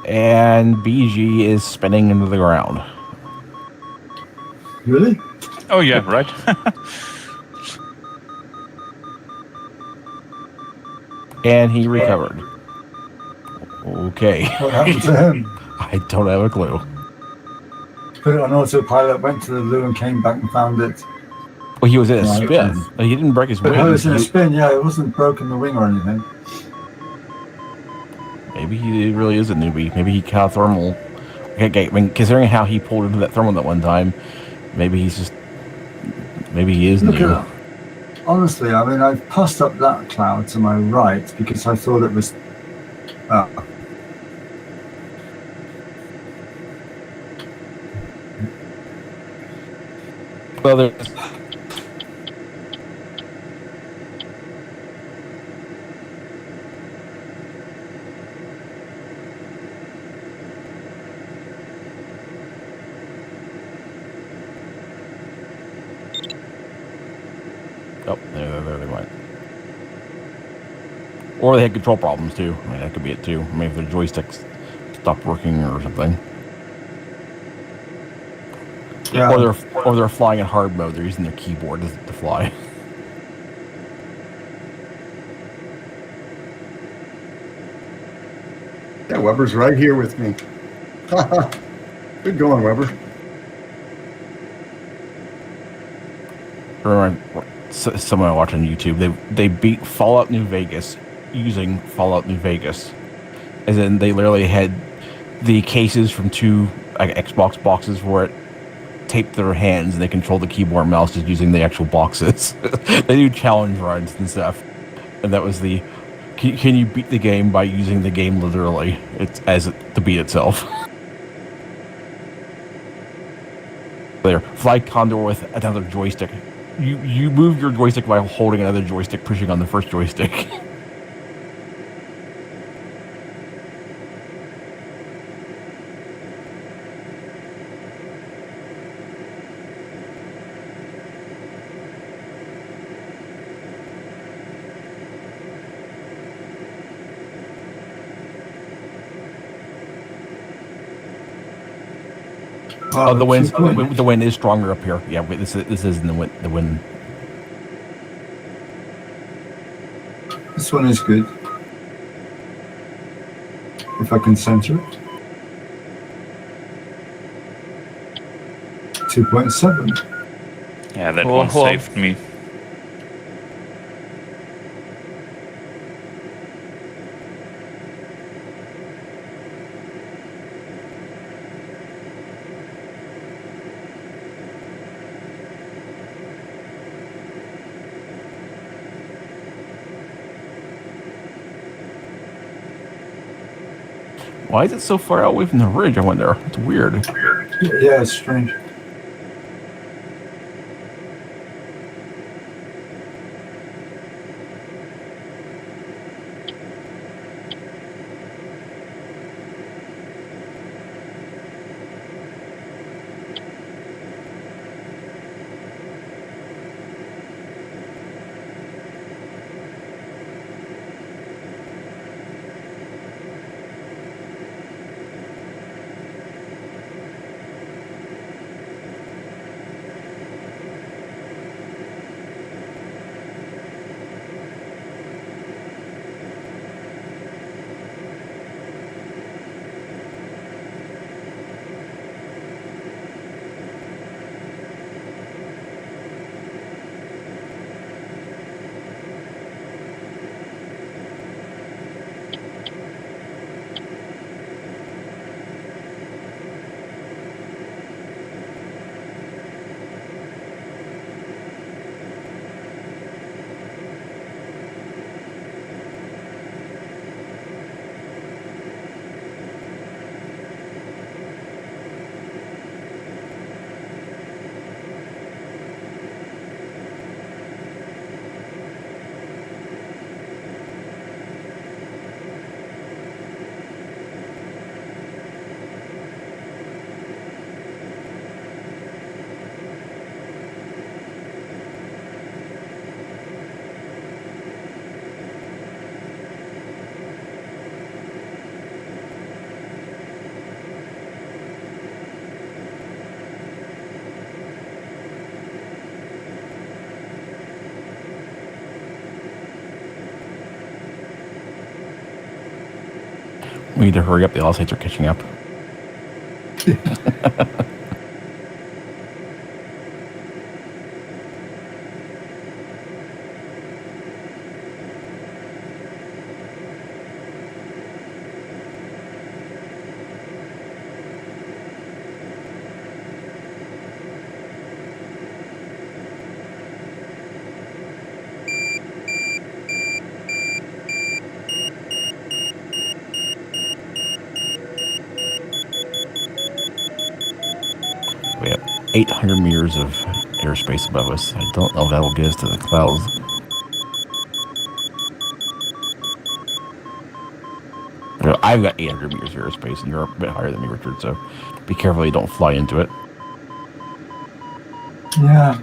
And BG is spinning into the ground. Really? Oh yeah, right. And he recovered. Okay. What happened to him? I don't have a clue. Put it on autopilot, went to the loo and came back and found it. Well, he was in a spin. He didn't break his wing. But he was in a spin, yeah. It wasn't broken the wing or anything. Maybe he really is a newbie. Maybe he caught a thermal. Okay, I mean, considering how he pulled into that thermal that one time, maybe he is new. Honestly, I mean, I passed up that cloud to my right because I thought it was... Well, there's oh, there they went. Or they had control problems too. I mean, that could be it too. I mean, if their joysticks stopped working or something. Yeah. Or they're flying in hard mode. They're using their keyboard to fly. Yeah, Weber's right here with me. Good going, Weber. Remember, someone I watched on YouTube, they beat Fallout New Vegas using Fallout New Vegas. As in, they literally had the cases from two Xbox boxes where it taped their hands and they controlled the keyboard and mouse just using the actual boxes. They do challenge runs and stuff. And that was the, can you beat the game by using the game literally to beat itself? There, fly Condor with another joystick. You move your joystick by holding another joystick, pushing on the first joystick. Oh, the wind is stronger up here. Yeah, this isn't the wind. This one is good. If I can center it. 2.7. Yeah, that one saved me. Why is it so far away from the ridge? I wonder. It's weird. Yeah, it's strange. We need to hurry up. The Alsace are catching up. We have 800 meters of airspace above us. I don't know if that will get us to the clouds. I've got 800 meters of airspace, and you're a bit higher than me, Richard, so be careful you don't fly into it. Yeah.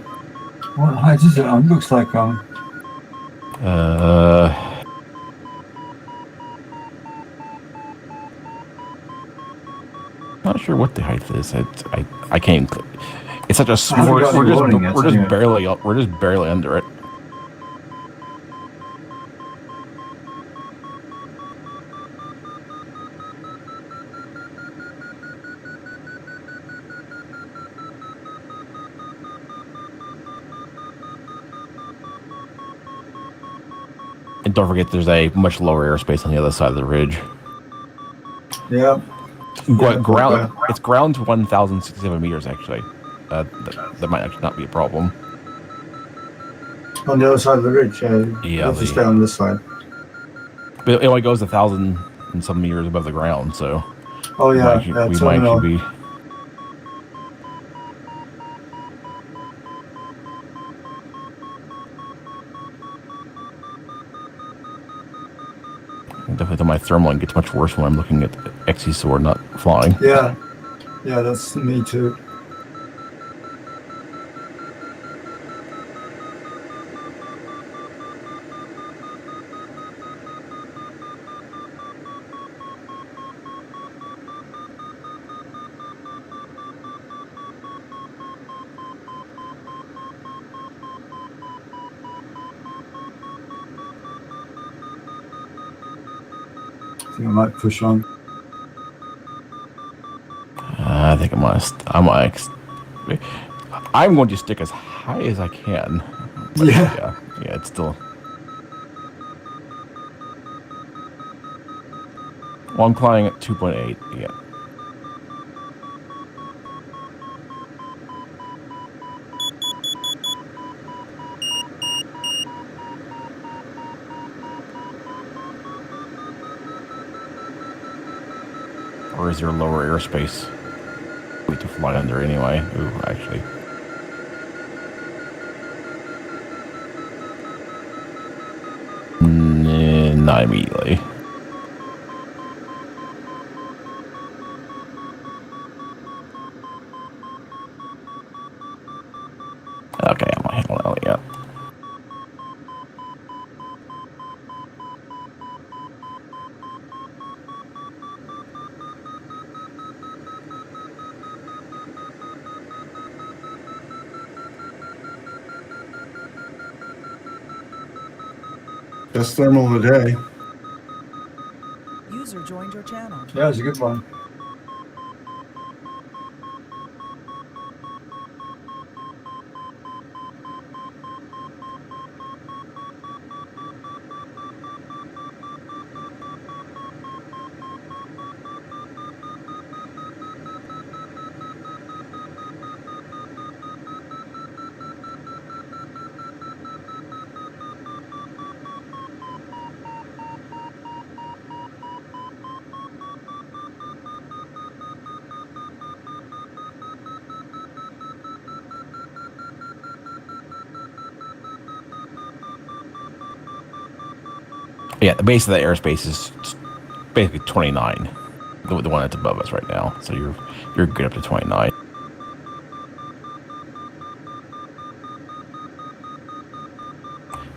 What height is it on? Looks like not sure what the height is. I can't. It's such a small. We're just barely under it. And don't forget, there's a much lower airspace on the other side of the ridge. Yeah. Ground. It's ground to 1,067 meters, actually. That might actually not be a problem. On the other side of the ridge, yeah. Let's stay on this side. But it only goes 1,000 and some meters above the ground, so. Oh yeah, we might actually be. Definitely, my thermal gets much worse when I'm looking at XE-SOAR not flying. Yeah, that's me too. I might push on. I think I'm going to stick as high as I can. But yeah, it's still. Well, I'm flying at 2.8. Yeah. Or is there lower airspace to fly under anyway? Ooh, actually. Not immediately. Okay, I'm not handling that yet. Best thermal of the day. User joined your channel. Yeah, it's a good one. Yeah, the base of the airspace is basically 29, the one that's above us right now. So you're good up to 29.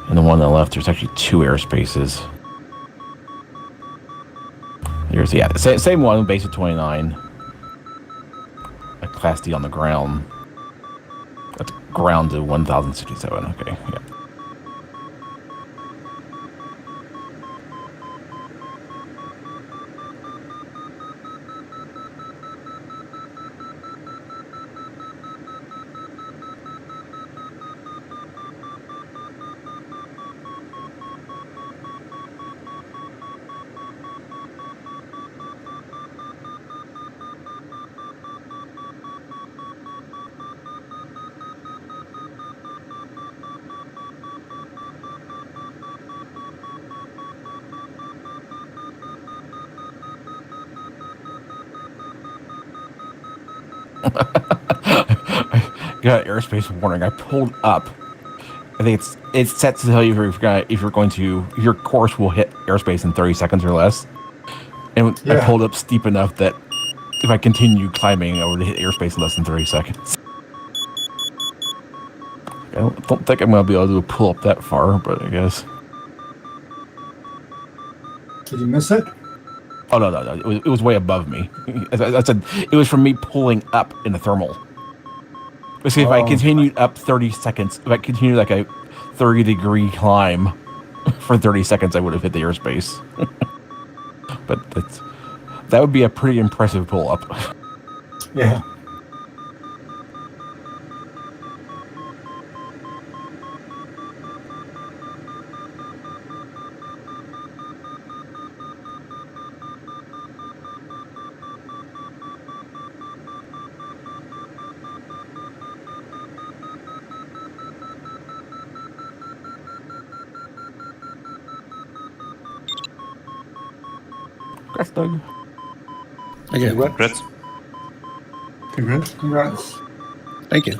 And the one on the left, there's actually two airspaces. Here's the same one, base of 29. A Class D on the ground. That's ground to 1,067. Okay, yeah. got airspace warning. I pulled up. I think it's set to tell you if your course will hit airspace in 30 seconds or less. And I pulled up steep enough that if I continue climbing, I would hit airspace in less than 30 seconds. I don't think I'm going to be able to pull up that far, but I guess. Did you miss it? Oh, no. It was way above me. I said it was from me pulling up in the thermal. But see, if I continued up 30 seconds, if I continued like a 30-degree climb for 30 seconds, I would have hit the airspace. But that would be a pretty impressive pull-up. Yeah. Congrats, Doug. Thank you. Congrats. Congrats. Congrats. Thank you.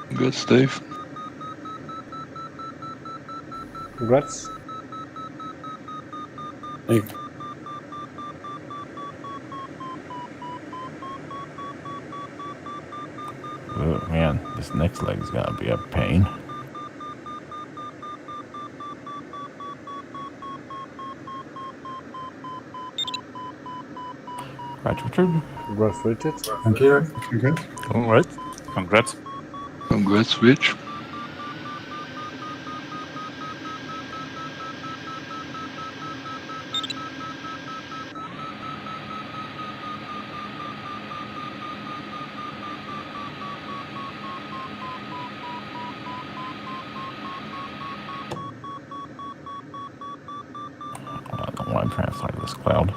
Congrats, Dave. Congrats. Thank you. Oh, man, this next leg's gonna be a pain. Congrats, Richard. Congrats, Richard. Thank you. Congrats. All right. Congrats. Congrats, Rich. I don't know why I'm trying to fly this cloud.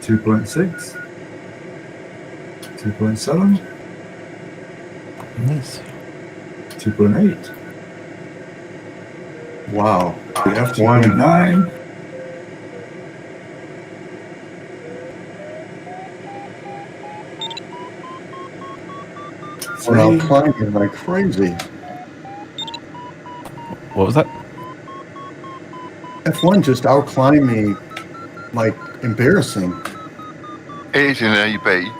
Two 2.6. 2.7. Nice. 2.8. Wow. The F1. 2.9. We're out climbing like crazy. What was that? F1 just outclimbed me like embarrassing. It is in AB.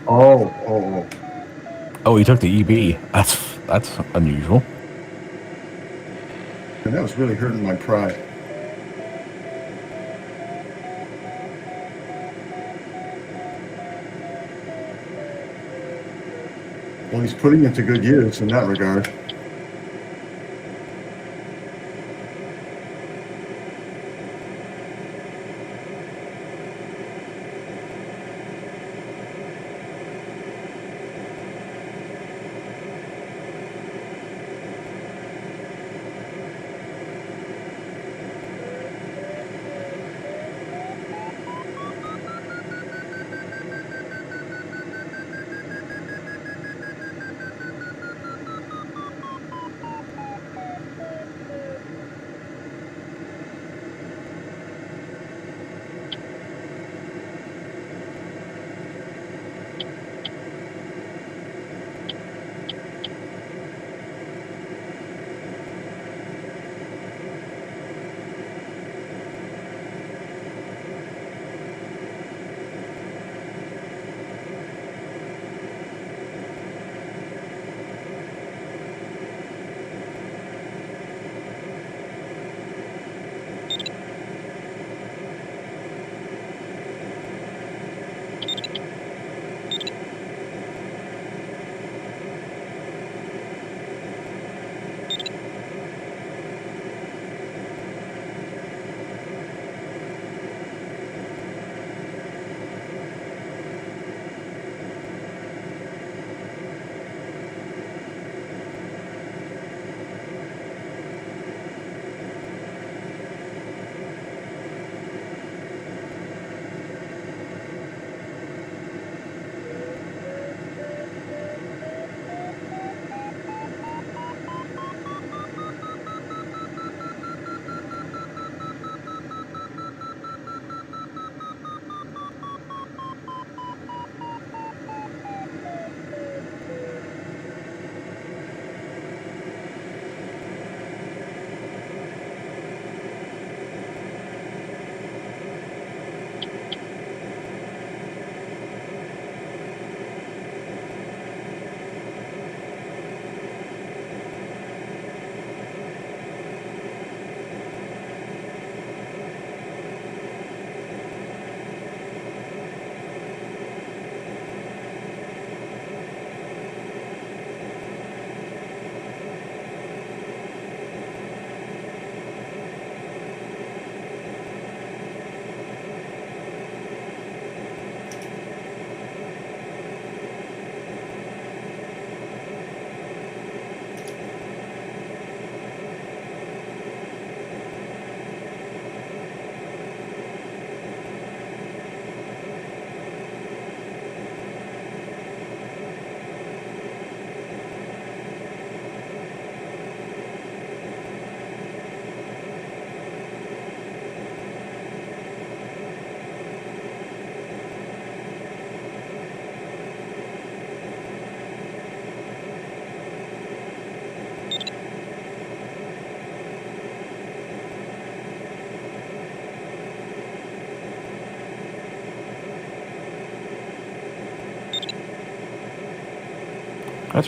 Oh. Oh, he took the EB. That's unusual. And that was really hurting my pride. Well, he's putting it to good use in that regard.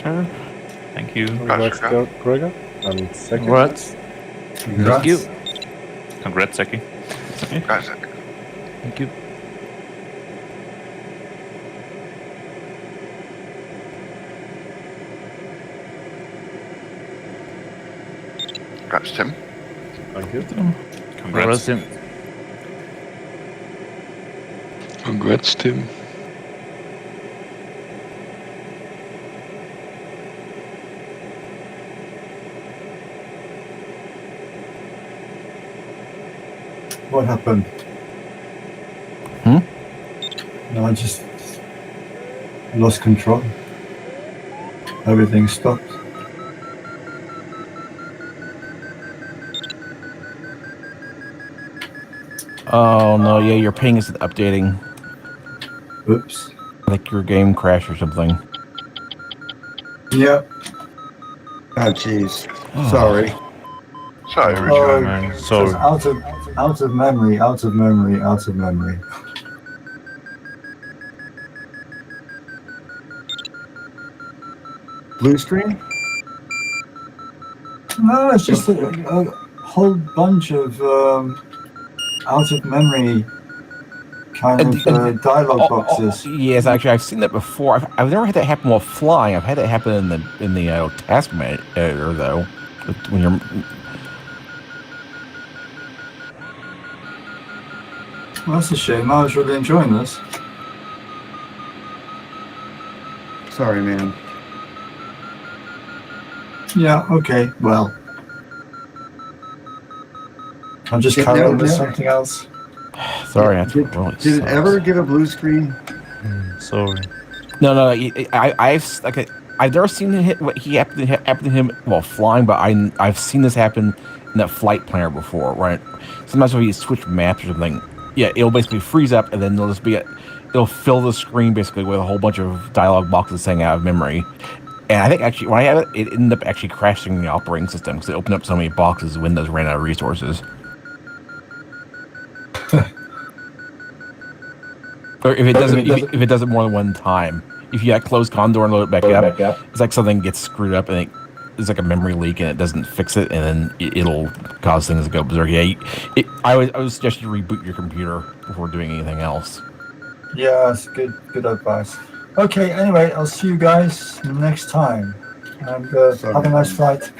Congrats, Trevor. Thank you. Congrats, Gregor. And second. Congrats. Congrats. Thank you. Congrats, Seki. Thank you. Congrats, Tim. Thank you. Congrats. Tim. Congrats, Tim. What happened? No, I just lost control. Everything stopped. Oh no, yeah, your ping isn't updating. Oops. Like your game crashed or something. Yeah. Oh, jeez. Sorry. Sorry, Oh, Richard. Man, just sorry. out of memory, out of memory, out of memory. Blue screen? No, it's just a whole bunch of out of memory kind of dialogue boxes. Yes, actually, I've seen that before. I've never had that happen while flying. I've had it happen in the task editor though. When you're Well, that's a shame. I was really enjoying this. Sorry, man. Yeah. Okay. Well, I'll just carry on with something else. sorry, I Did really it sucks. ever get a blue screen? Sorry. No, I've never seen what he happened to him while flying, but I've seen this happen in that flight planner before, right? Sometimes when you switch maps or something, yeah, it'll basically freeze up, and then it'll fill the screen basically with a whole bunch of dialogue boxes saying out of memory. And I think actually when I had it ended up actually crashing the operating system because it opened up so many boxes. Windows ran out of resources. Or if it does it more than one time, if you close Condor and load it back up, it's like something gets screwed up and it's like a memory leak and it doesn't fix it, and then it'll cause things to go berserk. Yeah, I would suggest you reboot your computer before doing anything else. Yeah, that's good advice. Okay, anyway, I'll see you guys next time. And have a nice flight.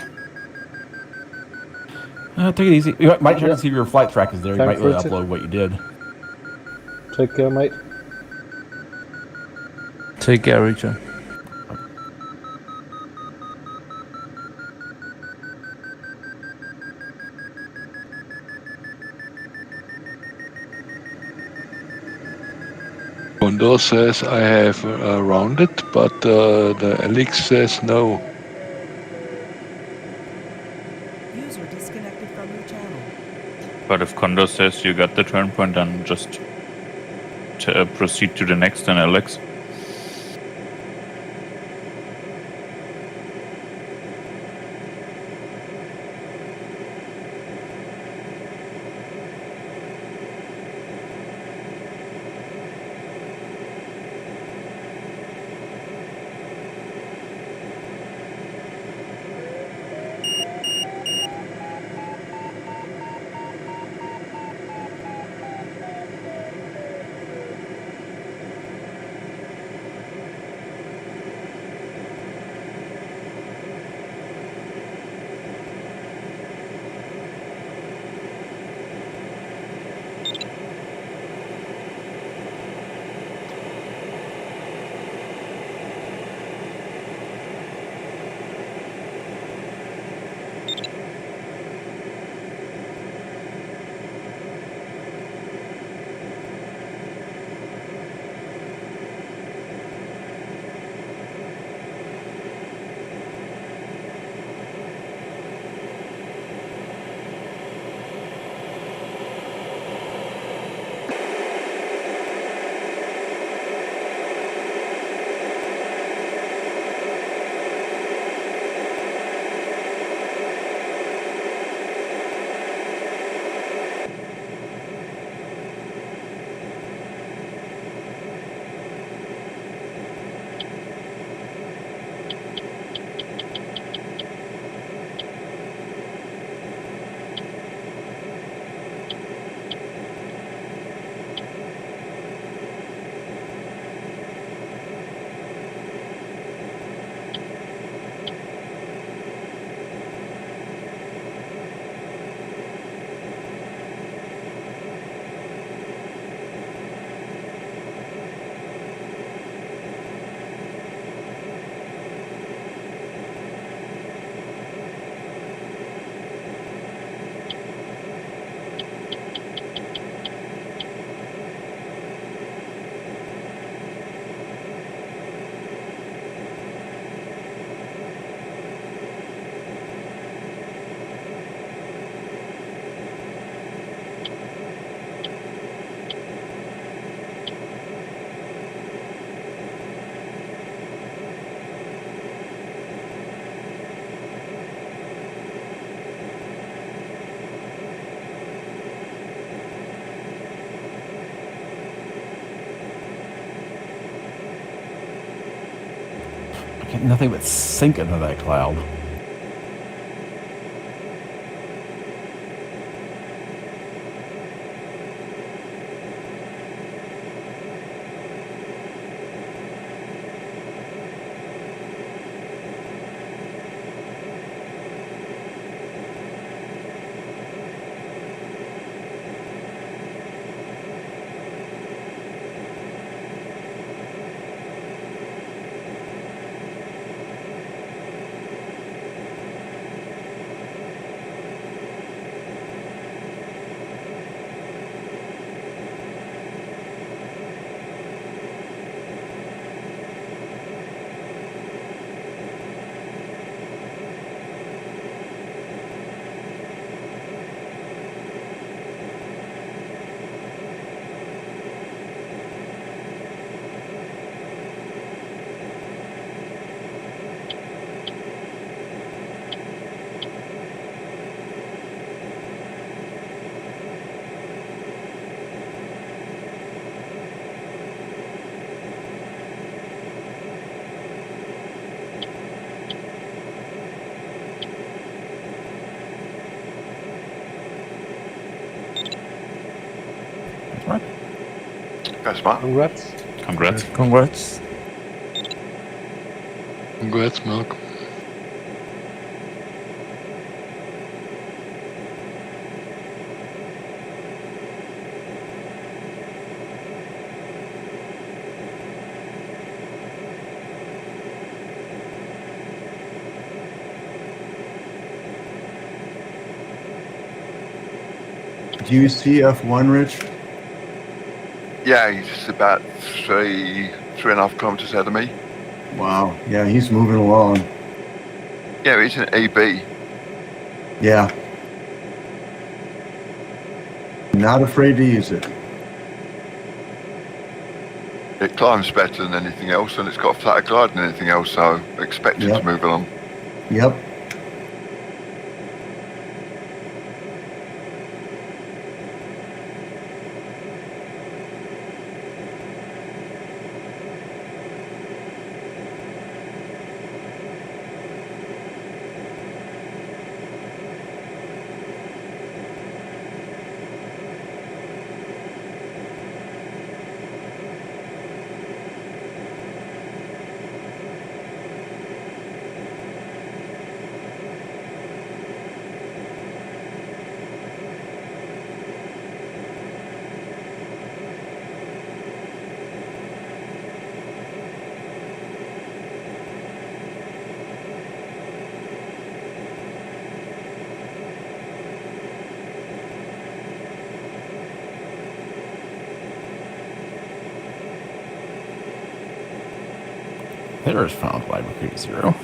Take it easy. You might check to see if your flight track is there. You might be able to upload what you did. Take care, mate. Take care, Richard. Condor says I have rounded, but the Alex says no. User disconnected from your channel. But if Condor says you got the turn point, then just proceed to the next, and Alex. nothing but sink into that cloud. That's smart. Congrats. Congrats. Congrats. Congrats, Mark. Do you see F1, Rich? Yeah, he's about 3.5 kilometers ahead of me. Wow. Yeah, he's moving along. Yeah, he's an EB. Yeah. Not afraid to use it. It climbs better than anything else, and it's got a flatter glide than anything else, so expect it Yep. to move along. Yep. There's found live recruit 0.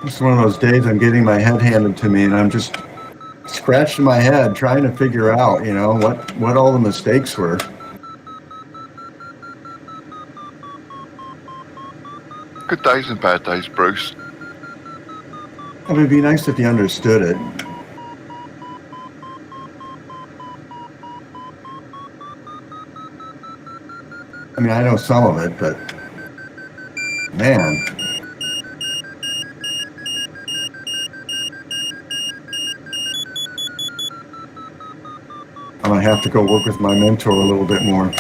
It's one of those days I'm getting my head handed to me and I'm just scratching my head trying to figure out, you know, what all the mistakes were. Good days and bad days, Bruce. I mean, it'd be nice if you understood it. I mean, I know some of it, but man. I'm gonna have to go work with my mentor a little bit more.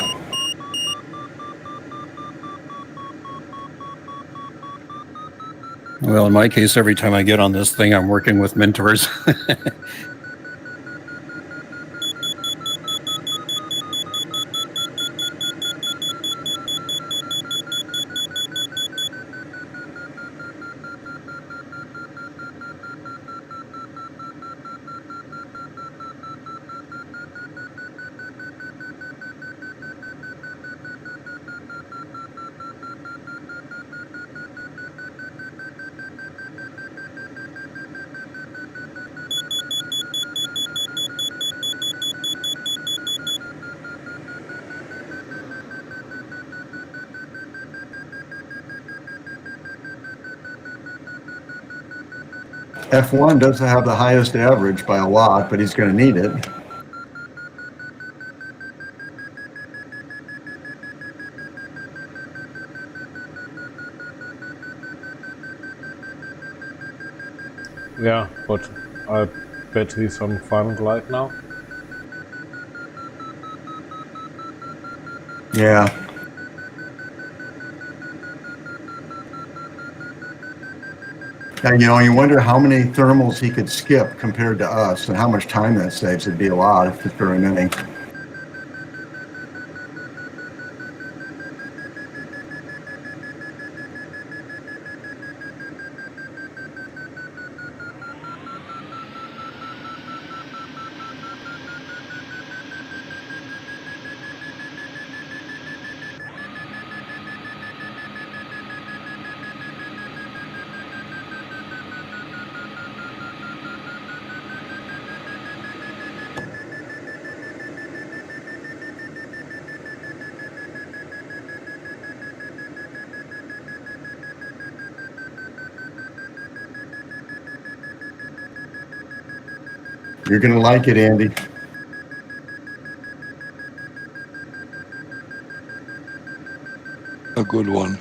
Well, in my case, every time I get on this thing, I'm working with mentors. F1 doesn't have the highest average by a lot, but he's going to need it. Yeah, but I bet he's on final glide now. Yeah. And, you wonder how many thermals he could skip compared to us and how much time that saves. It'd be a lot if it's very many. You're going to like it, Andy. A good one.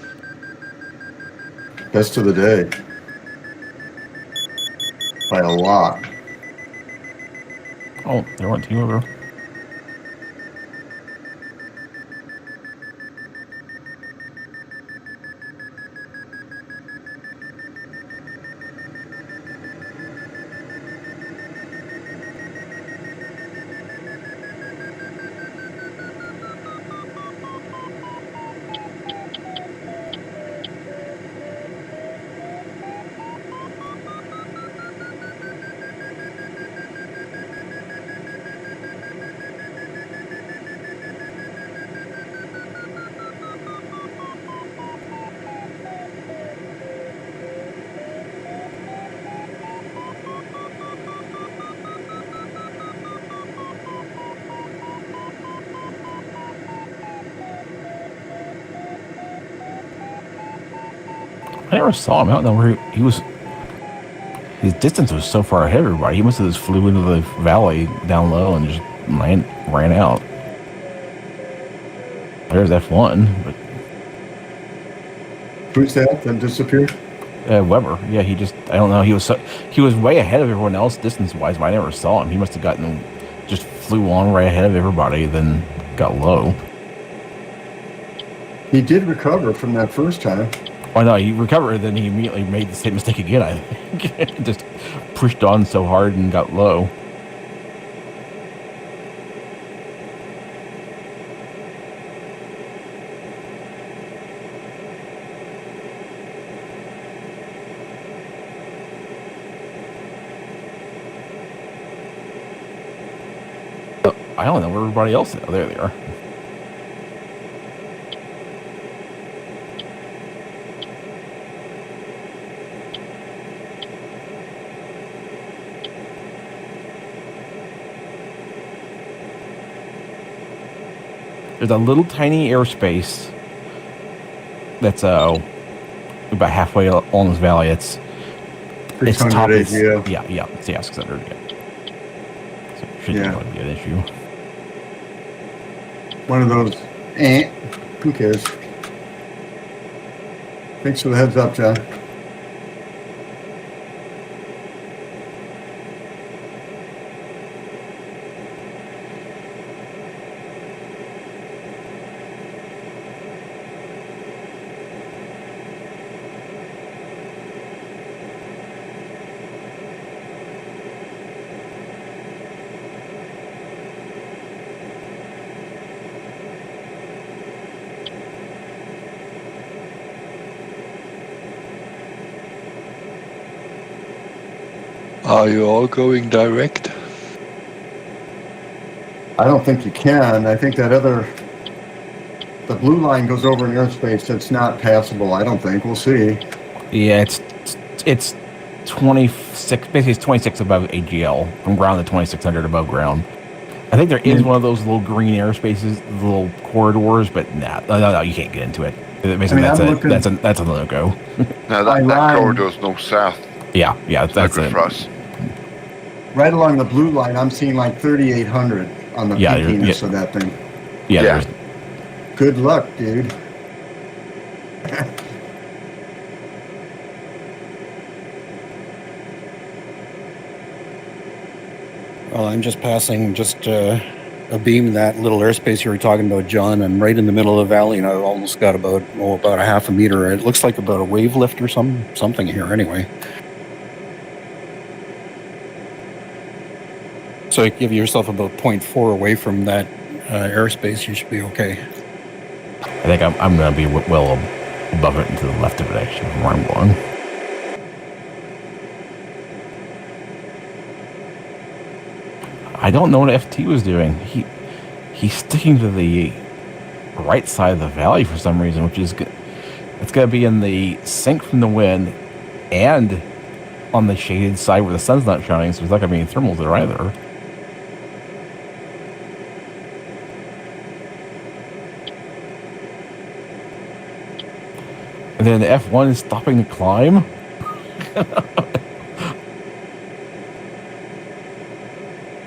Best of the day. By a lot. Oh, there went team over. I never saw him. I don't know where he was. His distance was so far ahead of everybody. He must have just flew into the valley down low and just ran out. There's F1, but Who's that disappeared? Weber. Yeah, I don't know. He was way ahead of everyone else distance-wise, but I never saw him. He must have just flew on right ahead of everybody, then got low. He did recover from that first time. Oh no, he recovered, then he immediately made the same mistake again, I think. Just pushed on so hard and got low. I don't know where everybody else is. Oh, there they are. There's a little tiny airspace that's about halfway along this valley. It's top. Yeah, it's 600. Yeah. So it shouldn't be an issue. One of those, who cares? Thanks for the heads up, John. Are you all going direct? I don't think you can. I think the blue line goes over an airspace that's not passable. I don't think. We'll see. Yeah, it's 26. Basically, it's 26 above AGL from ground to 2600 above ground. I think there is one of those little green airspaces, little corridors, but no, you can't get into it. Basically, that's a no-go. No, that corridor's no south. Yeah, that's Good it. for us. Right along the blue line, I'm seeing like 3,800 on the peakiness of that thing. Yeah. Good luck, dude. Well, I'm just passing a beam, that little airspace you were talking about, John. I'm right in the middle of the valley, and I've almost got about a half a meter. It looks like about a wave lift or something here anyway. So you give yourself about 0.4 away from that airspace, you should be okay. I think I'm going to be well above it and to the left of it, actually, from where I'm going. I don't know what FT was doing. He's sticking to the right side of the valley for some reason, which is good. It's going to be in the sink from the wind and on the shaded side where the sun's not shining, so there's not going to be any thermals there either. And then F1 is stopping the climb.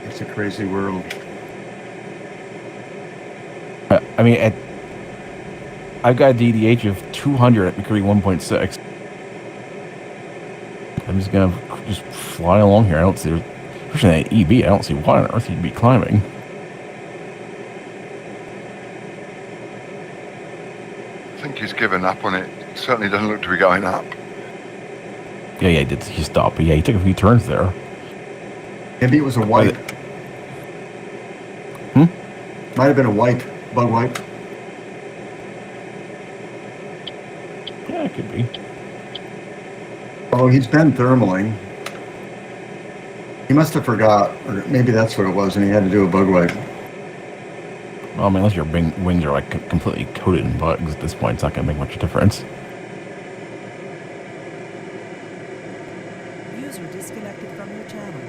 It's a crazy world. I mean, I've got a DDH of 200 at Mercury 1.6. I'm just going to just fly along here. I don't see, especially that EB, I don't see why on earth you'd be climbing. I think he's given up on it. It certainly doesn't look to be going up. Yeah, he did. He stopped, but yeah, he took a few turns there. Maybe it was a wipe. Might have been a wipe, bug wipe. Yeah, it could be. Although he's been thermaling. He must have forgot, or maybe that's what it was, and he had to do a bug wipe. Well, I mean, unless your wings are like completely coated in bugs at this point, it's not going to make much difference. User disconnected from your channel.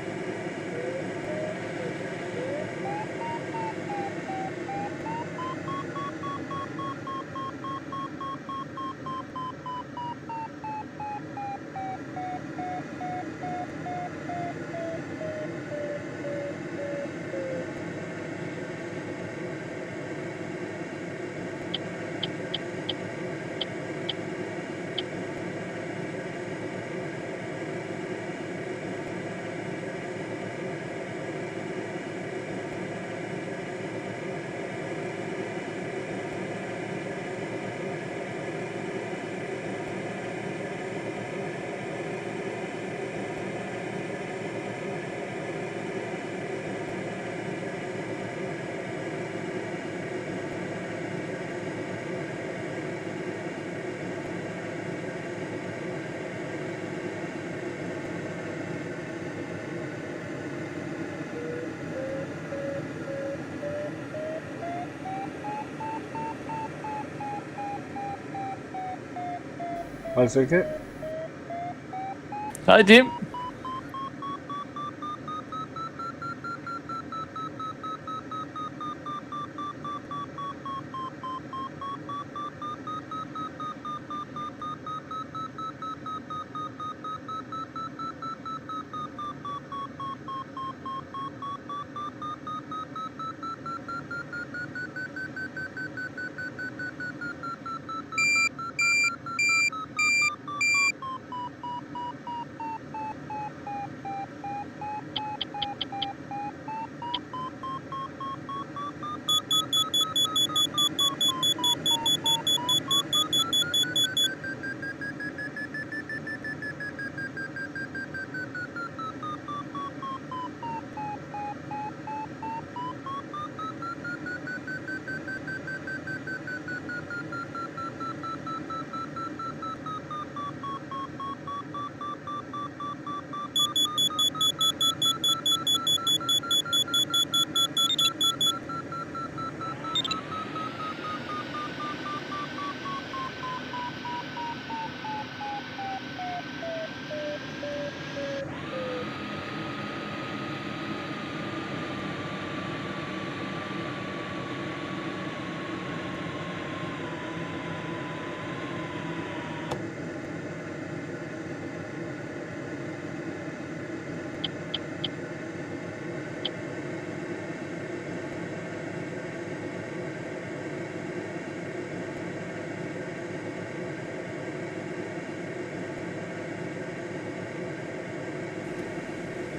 Hi, Circuit. Hi, Tim.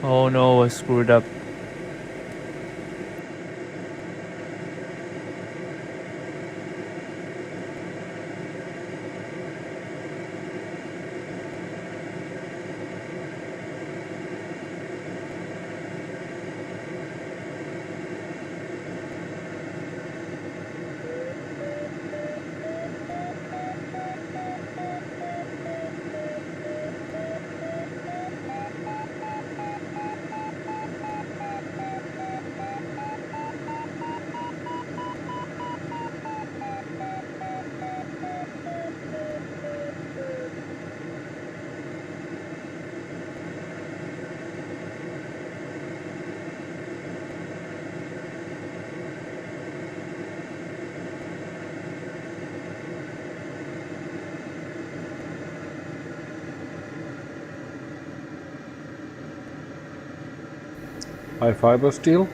Oh no, I screwed up. High fiber steel.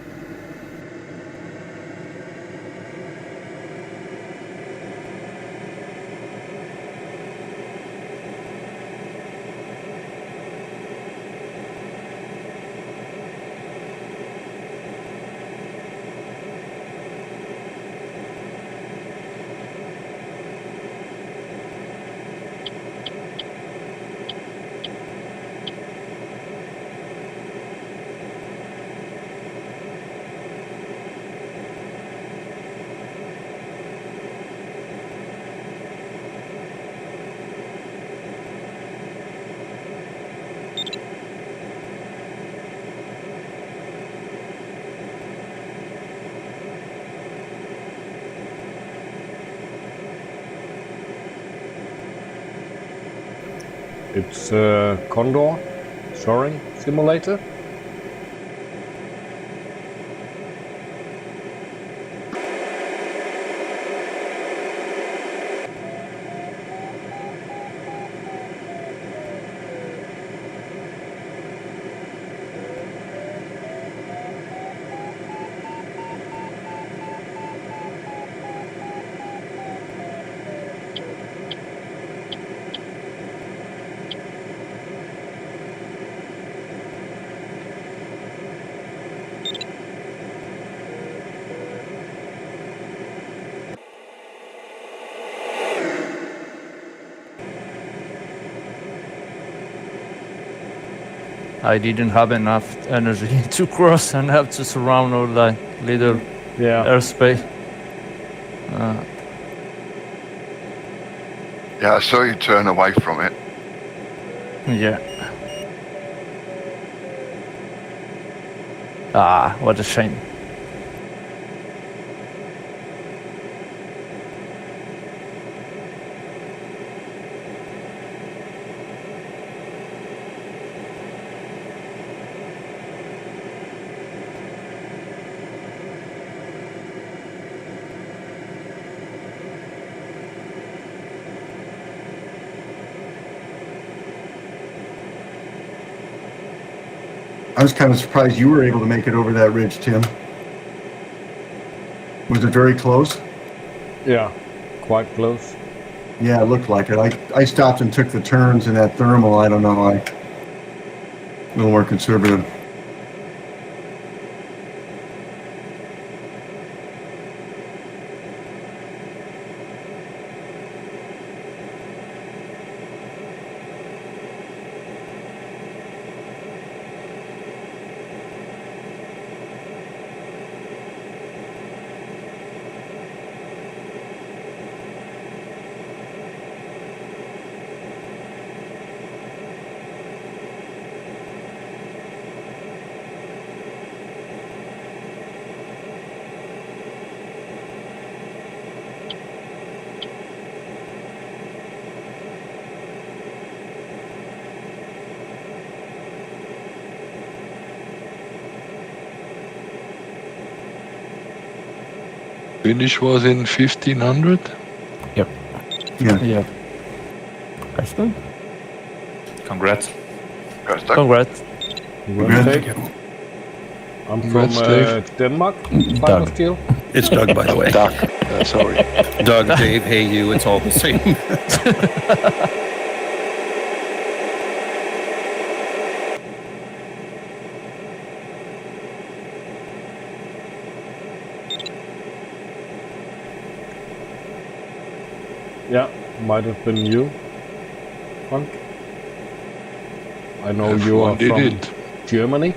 It's Condor soaring simulator. I didn't have enough energy to cross and have to surround all that little airspace. Yeah, I saw you turn away from it. Yeah. Ah, what a shame. I was kind of surprised you were able to make it over that ridge, Tim. Was it very close? Yeah, quite close. Yeah, it looked like it. I stopped and took the turns in that thermal. I don't know. A little more conservative. Finish was in 1500. Yep. Yeah. Yeah. Excellent. Congrats. Congrats. Thank you. I'm from Congrats, Dave. Denmark. Fiber Doug. steel. It's Doug, by the way. Doug. Sorry. Doug, Dave, hey, you, it's all the same. Yeah, might have been you, Frank. I know you are F1 did from it. Germany.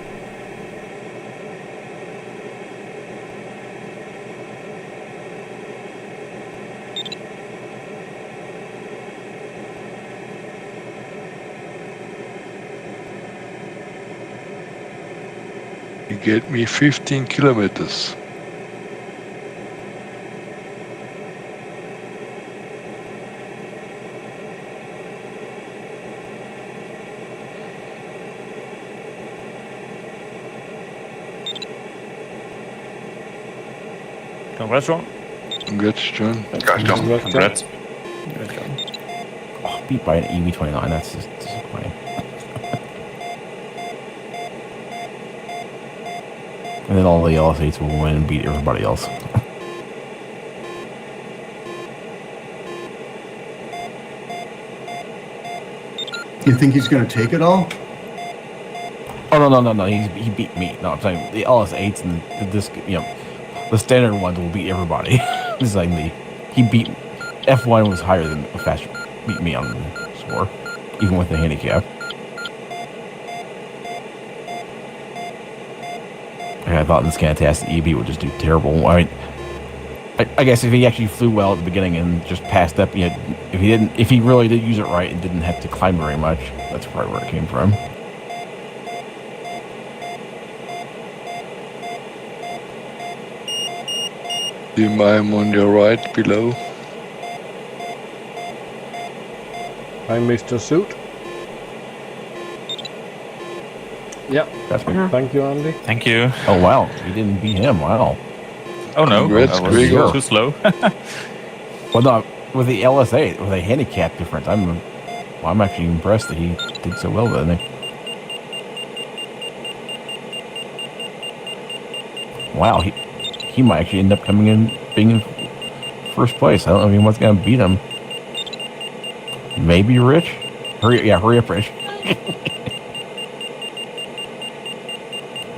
He gave me 15 kilometers. Congrats, Ron. Congrats, John. Congrats. Good job. Oh, beat by an EV29. That's just disappointing. And then all the LS8s will win and beat everybody else. You think he's going to take it all? Oh no! He beat me. No, I'm saying the LS8s and this, the standard ones will beat everybody. This is like he beat F1 was higher than fast beat me on the score, even with the handicap. I thought this Fantastic EB would just do terrible. I mean, I guess if he actually flew well at the beginning and just passed up, if he really did use it right and didn't have to climb very much, that's probably where it came from. Tim, I'm on your right below. Hi, Mr. Suit. Yeah, That's bigger. thank you, Andy. Thank you. Oh wow, he didn't beat him. Wow. Oh no, Congrats, I was Gregor. too slow. Well, no, with the LS8, with a handicap difference, I'm actually impressed that he did so well then. Wow, he might actually end up being in first place. I don't know if anyone's gonna beat him. Maybe Rich. Hurry up, Rich.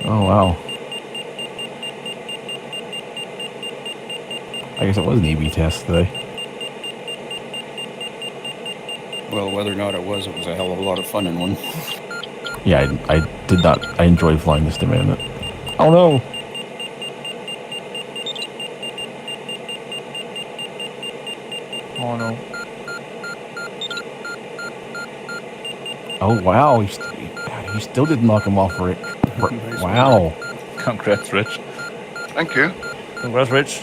Oh wow. I guess it was an EB test today. Well, whether or not it was a hell of a lot of fun in one. Yeah, I did not. I enjoyed flying this demand. Oh no! Oh no. Oh wow! He still didn't knock him off for it. Nice Wow! Congrats, Rich. Thank you. Congrats, Rich.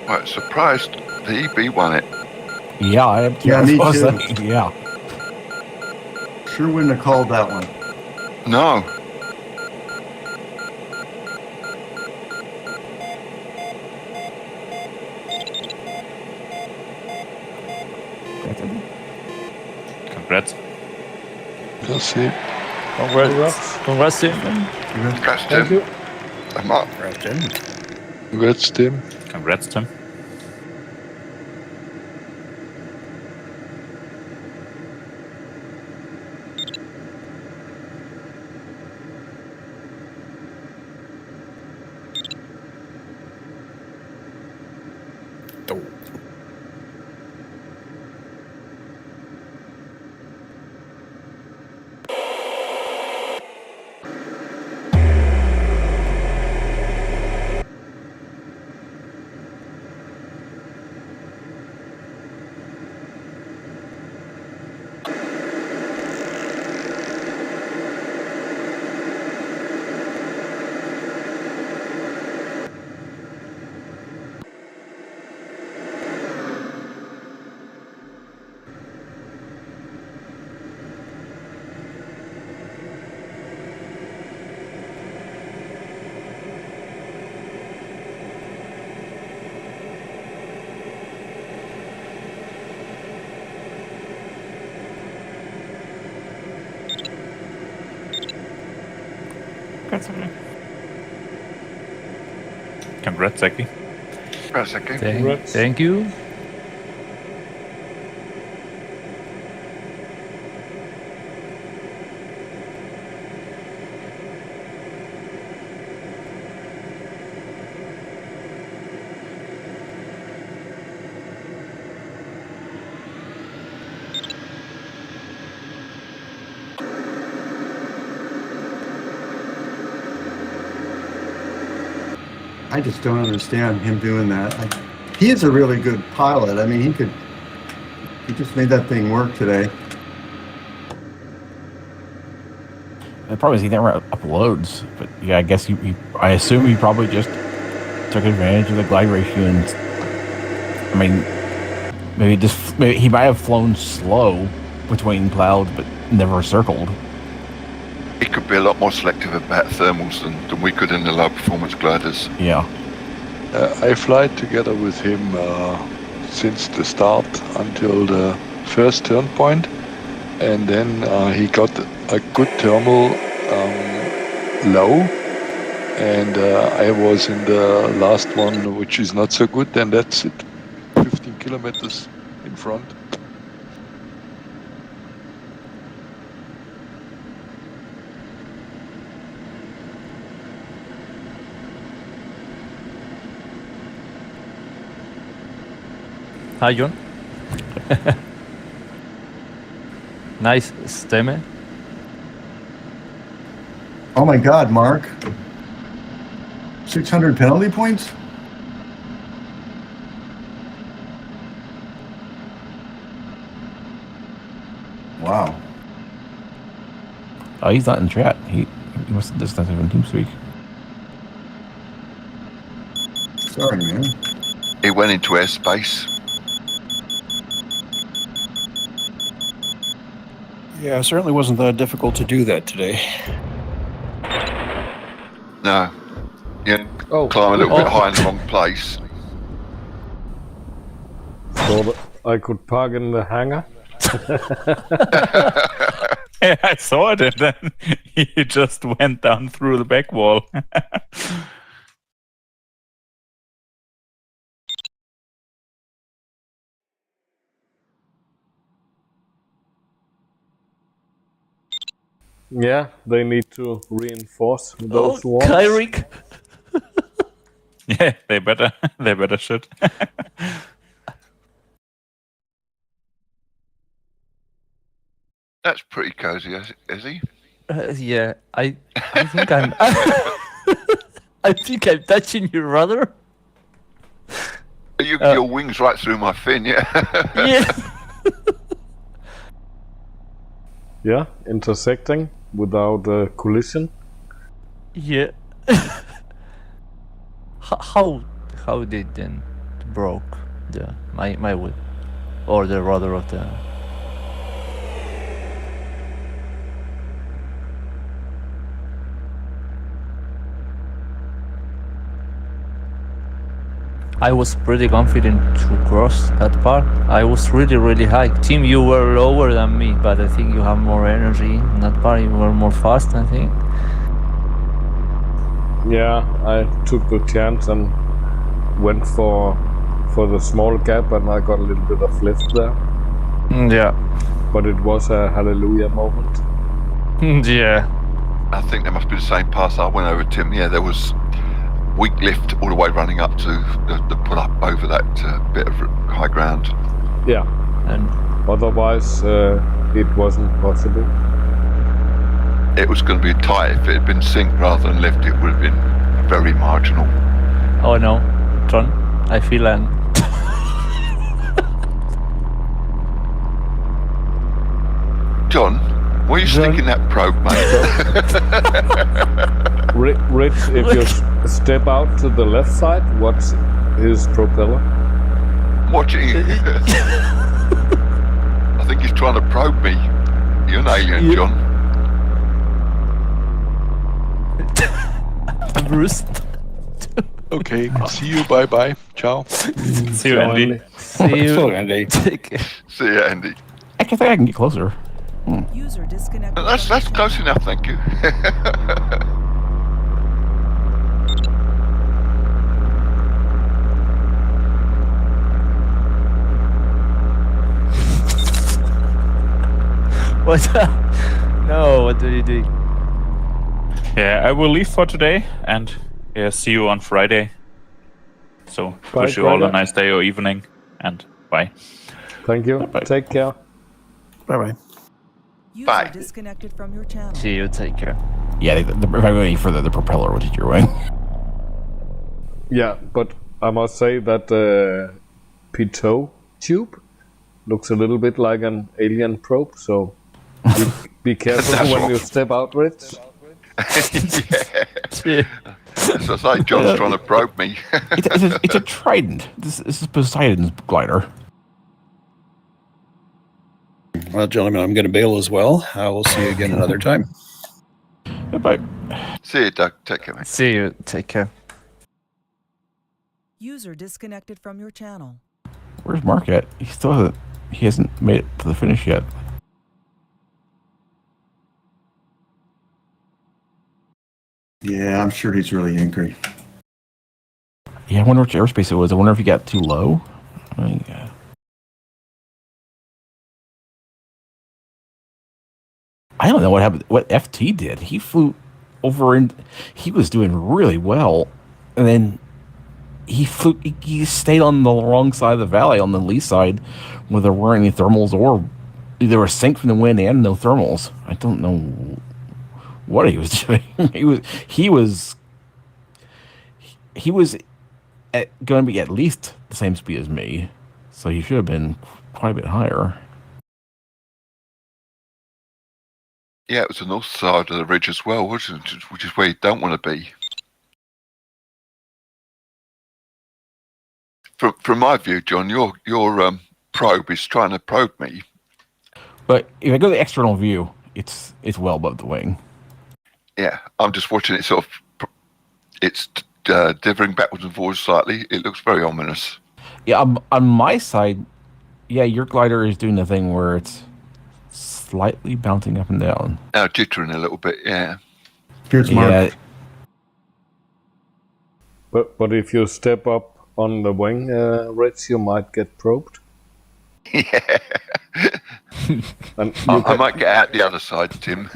Quite surprised the EB won it. Yeah, I am too. Yeah, me I was too. saying, yeah. Sure wouldn't have called that one. No. Congrats. That's it. Congrats. Congrats, Tim. Congrats, Thank Tim. you. I'm up. Congrats, Tim. Congrats, Tim. Congrats, Tim. Oh. Congrats, Zaki. Congrats, okay. Thank you. I just don't understand him doing that. He is a really good pilot. I mean, he just made that thing work today. The problem is he never uploads, but yeah, I guess I assume he probably just took advantage of the glide ratio and, I mean, maybe he might have flown slow between clouds, but never circled. He could be a lot more selective about thermals than we could in the low performance gliders. Yeah. I fly together with him since the start until the first turn point, and then he got a good thermal low, and I was in the last one, which is not so good, and that's it, 15 kilometers in front. Hi, John. Nice stemme. Oh my God, Mark. 600 penalty points? Wow. Oh, he's not in chat. He must have just done something in TeamSpeak. Sorry, man. He went into airspace. Yeah, it certainly wasn't that difficult to do that today. No. Yeah, climb a little bit high in the wrong place. So I could park in the hangar. Yeah, I saw it, and then he just went down through the back wall. Yeah, they need to reinforce those walls. Kyrick. Yeah, they better should. That's pretty cozy, is he? Yeah, I think I'm. I think I'm touching your rudder. Your wings right through my fin, yeah. Yeah. Yeah, intersecting without a collision. Yeah. How did then broke my wheel or the rudder of the? I was pretty confident to cross that part. I was really high. Tim, you were lower than me, but I think you have more energy in that part. You were more fast, I think. Yeah, I took the chance and went for the small gap, and I got a little bit of lift there. Yeah. But it was a hallelujah moment. Yeah. I think there must be the same pass I went over, Tim. Yeah, there was weak lift all the way running up to the pull up over that bit of high ground. Yeah. And otherwise, it wasn't possible. It was going to be tight. If it had been sink rather than lift, it would have been very marginal. oh no, John, I feel an. John, why are you sticking that probe, mate? Rich, if you step out to the left side, what's his propeller? Watching. I think he's trying to probe me. You're an alien, John. Bruce. Okay, see you. Bye bye. Ciao. See you, Andy. See you. Andy. Take care. See you, Andy. I think I can get closer. User disconnected. That's close enough, thank you. What? No, what do you do? Yeah, I will leave for today, and yeah, see you on Friday. So Bye, wish you all a Gregor. nice day or evening, and bye. Thank you. Bye-bye. Take care. Bye bye. User Bye. disconnected from your channel. See you, take care. Yeah, if I go any further, the propeller will hit your wing. Yeah, but I must say that the pitot tube looks a little bit like an alien probe, so be careful That's when what- you step out, Rich. Yeah. As I say, John's trying to probe me. It's a Trident. This is Poseidon's glider. Well, gentlemen, I'm going to bail as well. I will see you again another time. Bye. See you, Doug. Take care, mate. See you, take care. User disconnected from your channel. Where's Mark at? He hasn't made it to the finish yet. Yeah, I'm sure he's really angry. Yeah, I wonder which airspace it was. I wonder if he got too low. I mean, I don't know what happened. What FT did? He flew over and he was doing really well, and then he flew. He stayed on the wrong side of the valley, on the lee side, where there weren't any thermals, or there were sink from the wind and no thermals. I don't know what he was doing. he was going to be at least the same speed as me, so he should have been quite a bit higher. Yeah, it was the north side of the ridge as well, wasn't it? Which is where you don't want to be. From my view, John, your probe is trying to probe me. But if I go to the external view, it's well above the wing. Yeah, I'm just watching it sort of. It's dithering backwards and forwards slightly. It looks very ominous. Yeah, on my side, yeah, your glider is doing the thing where it's slightly bouncing up and down. Now jittering a little bit, yeah. Here's Mark. Yeah, But if you step up on the wing, Rich, you might get probed. Yeah. And I might get out the other side, Tim.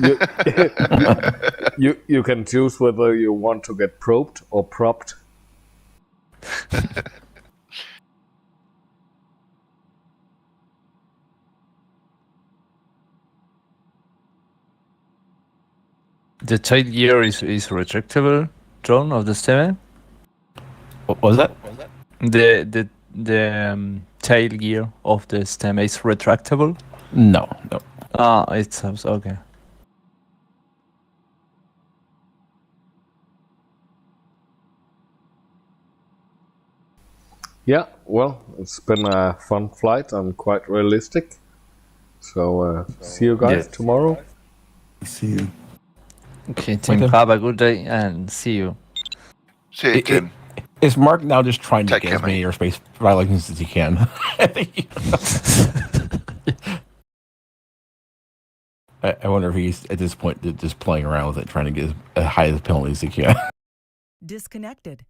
you can choose whether you want to get probed or propped. The tail gear is retractable, John, of the stem. what was that? The tail gear of the stem is retractable. No. Ah, it's okay. Yeah, well, it's been a fun flight and quite realistic. So see you guys tomorrow. See you. Okay, Tim, Okay. have a good day and see you. See you, Tim. Is Mark now just trying to Take get care, as many airspace violations as he can? I wonder if he's at this point just playing around with it, trying to get as high as penalties as he can. Disconnected.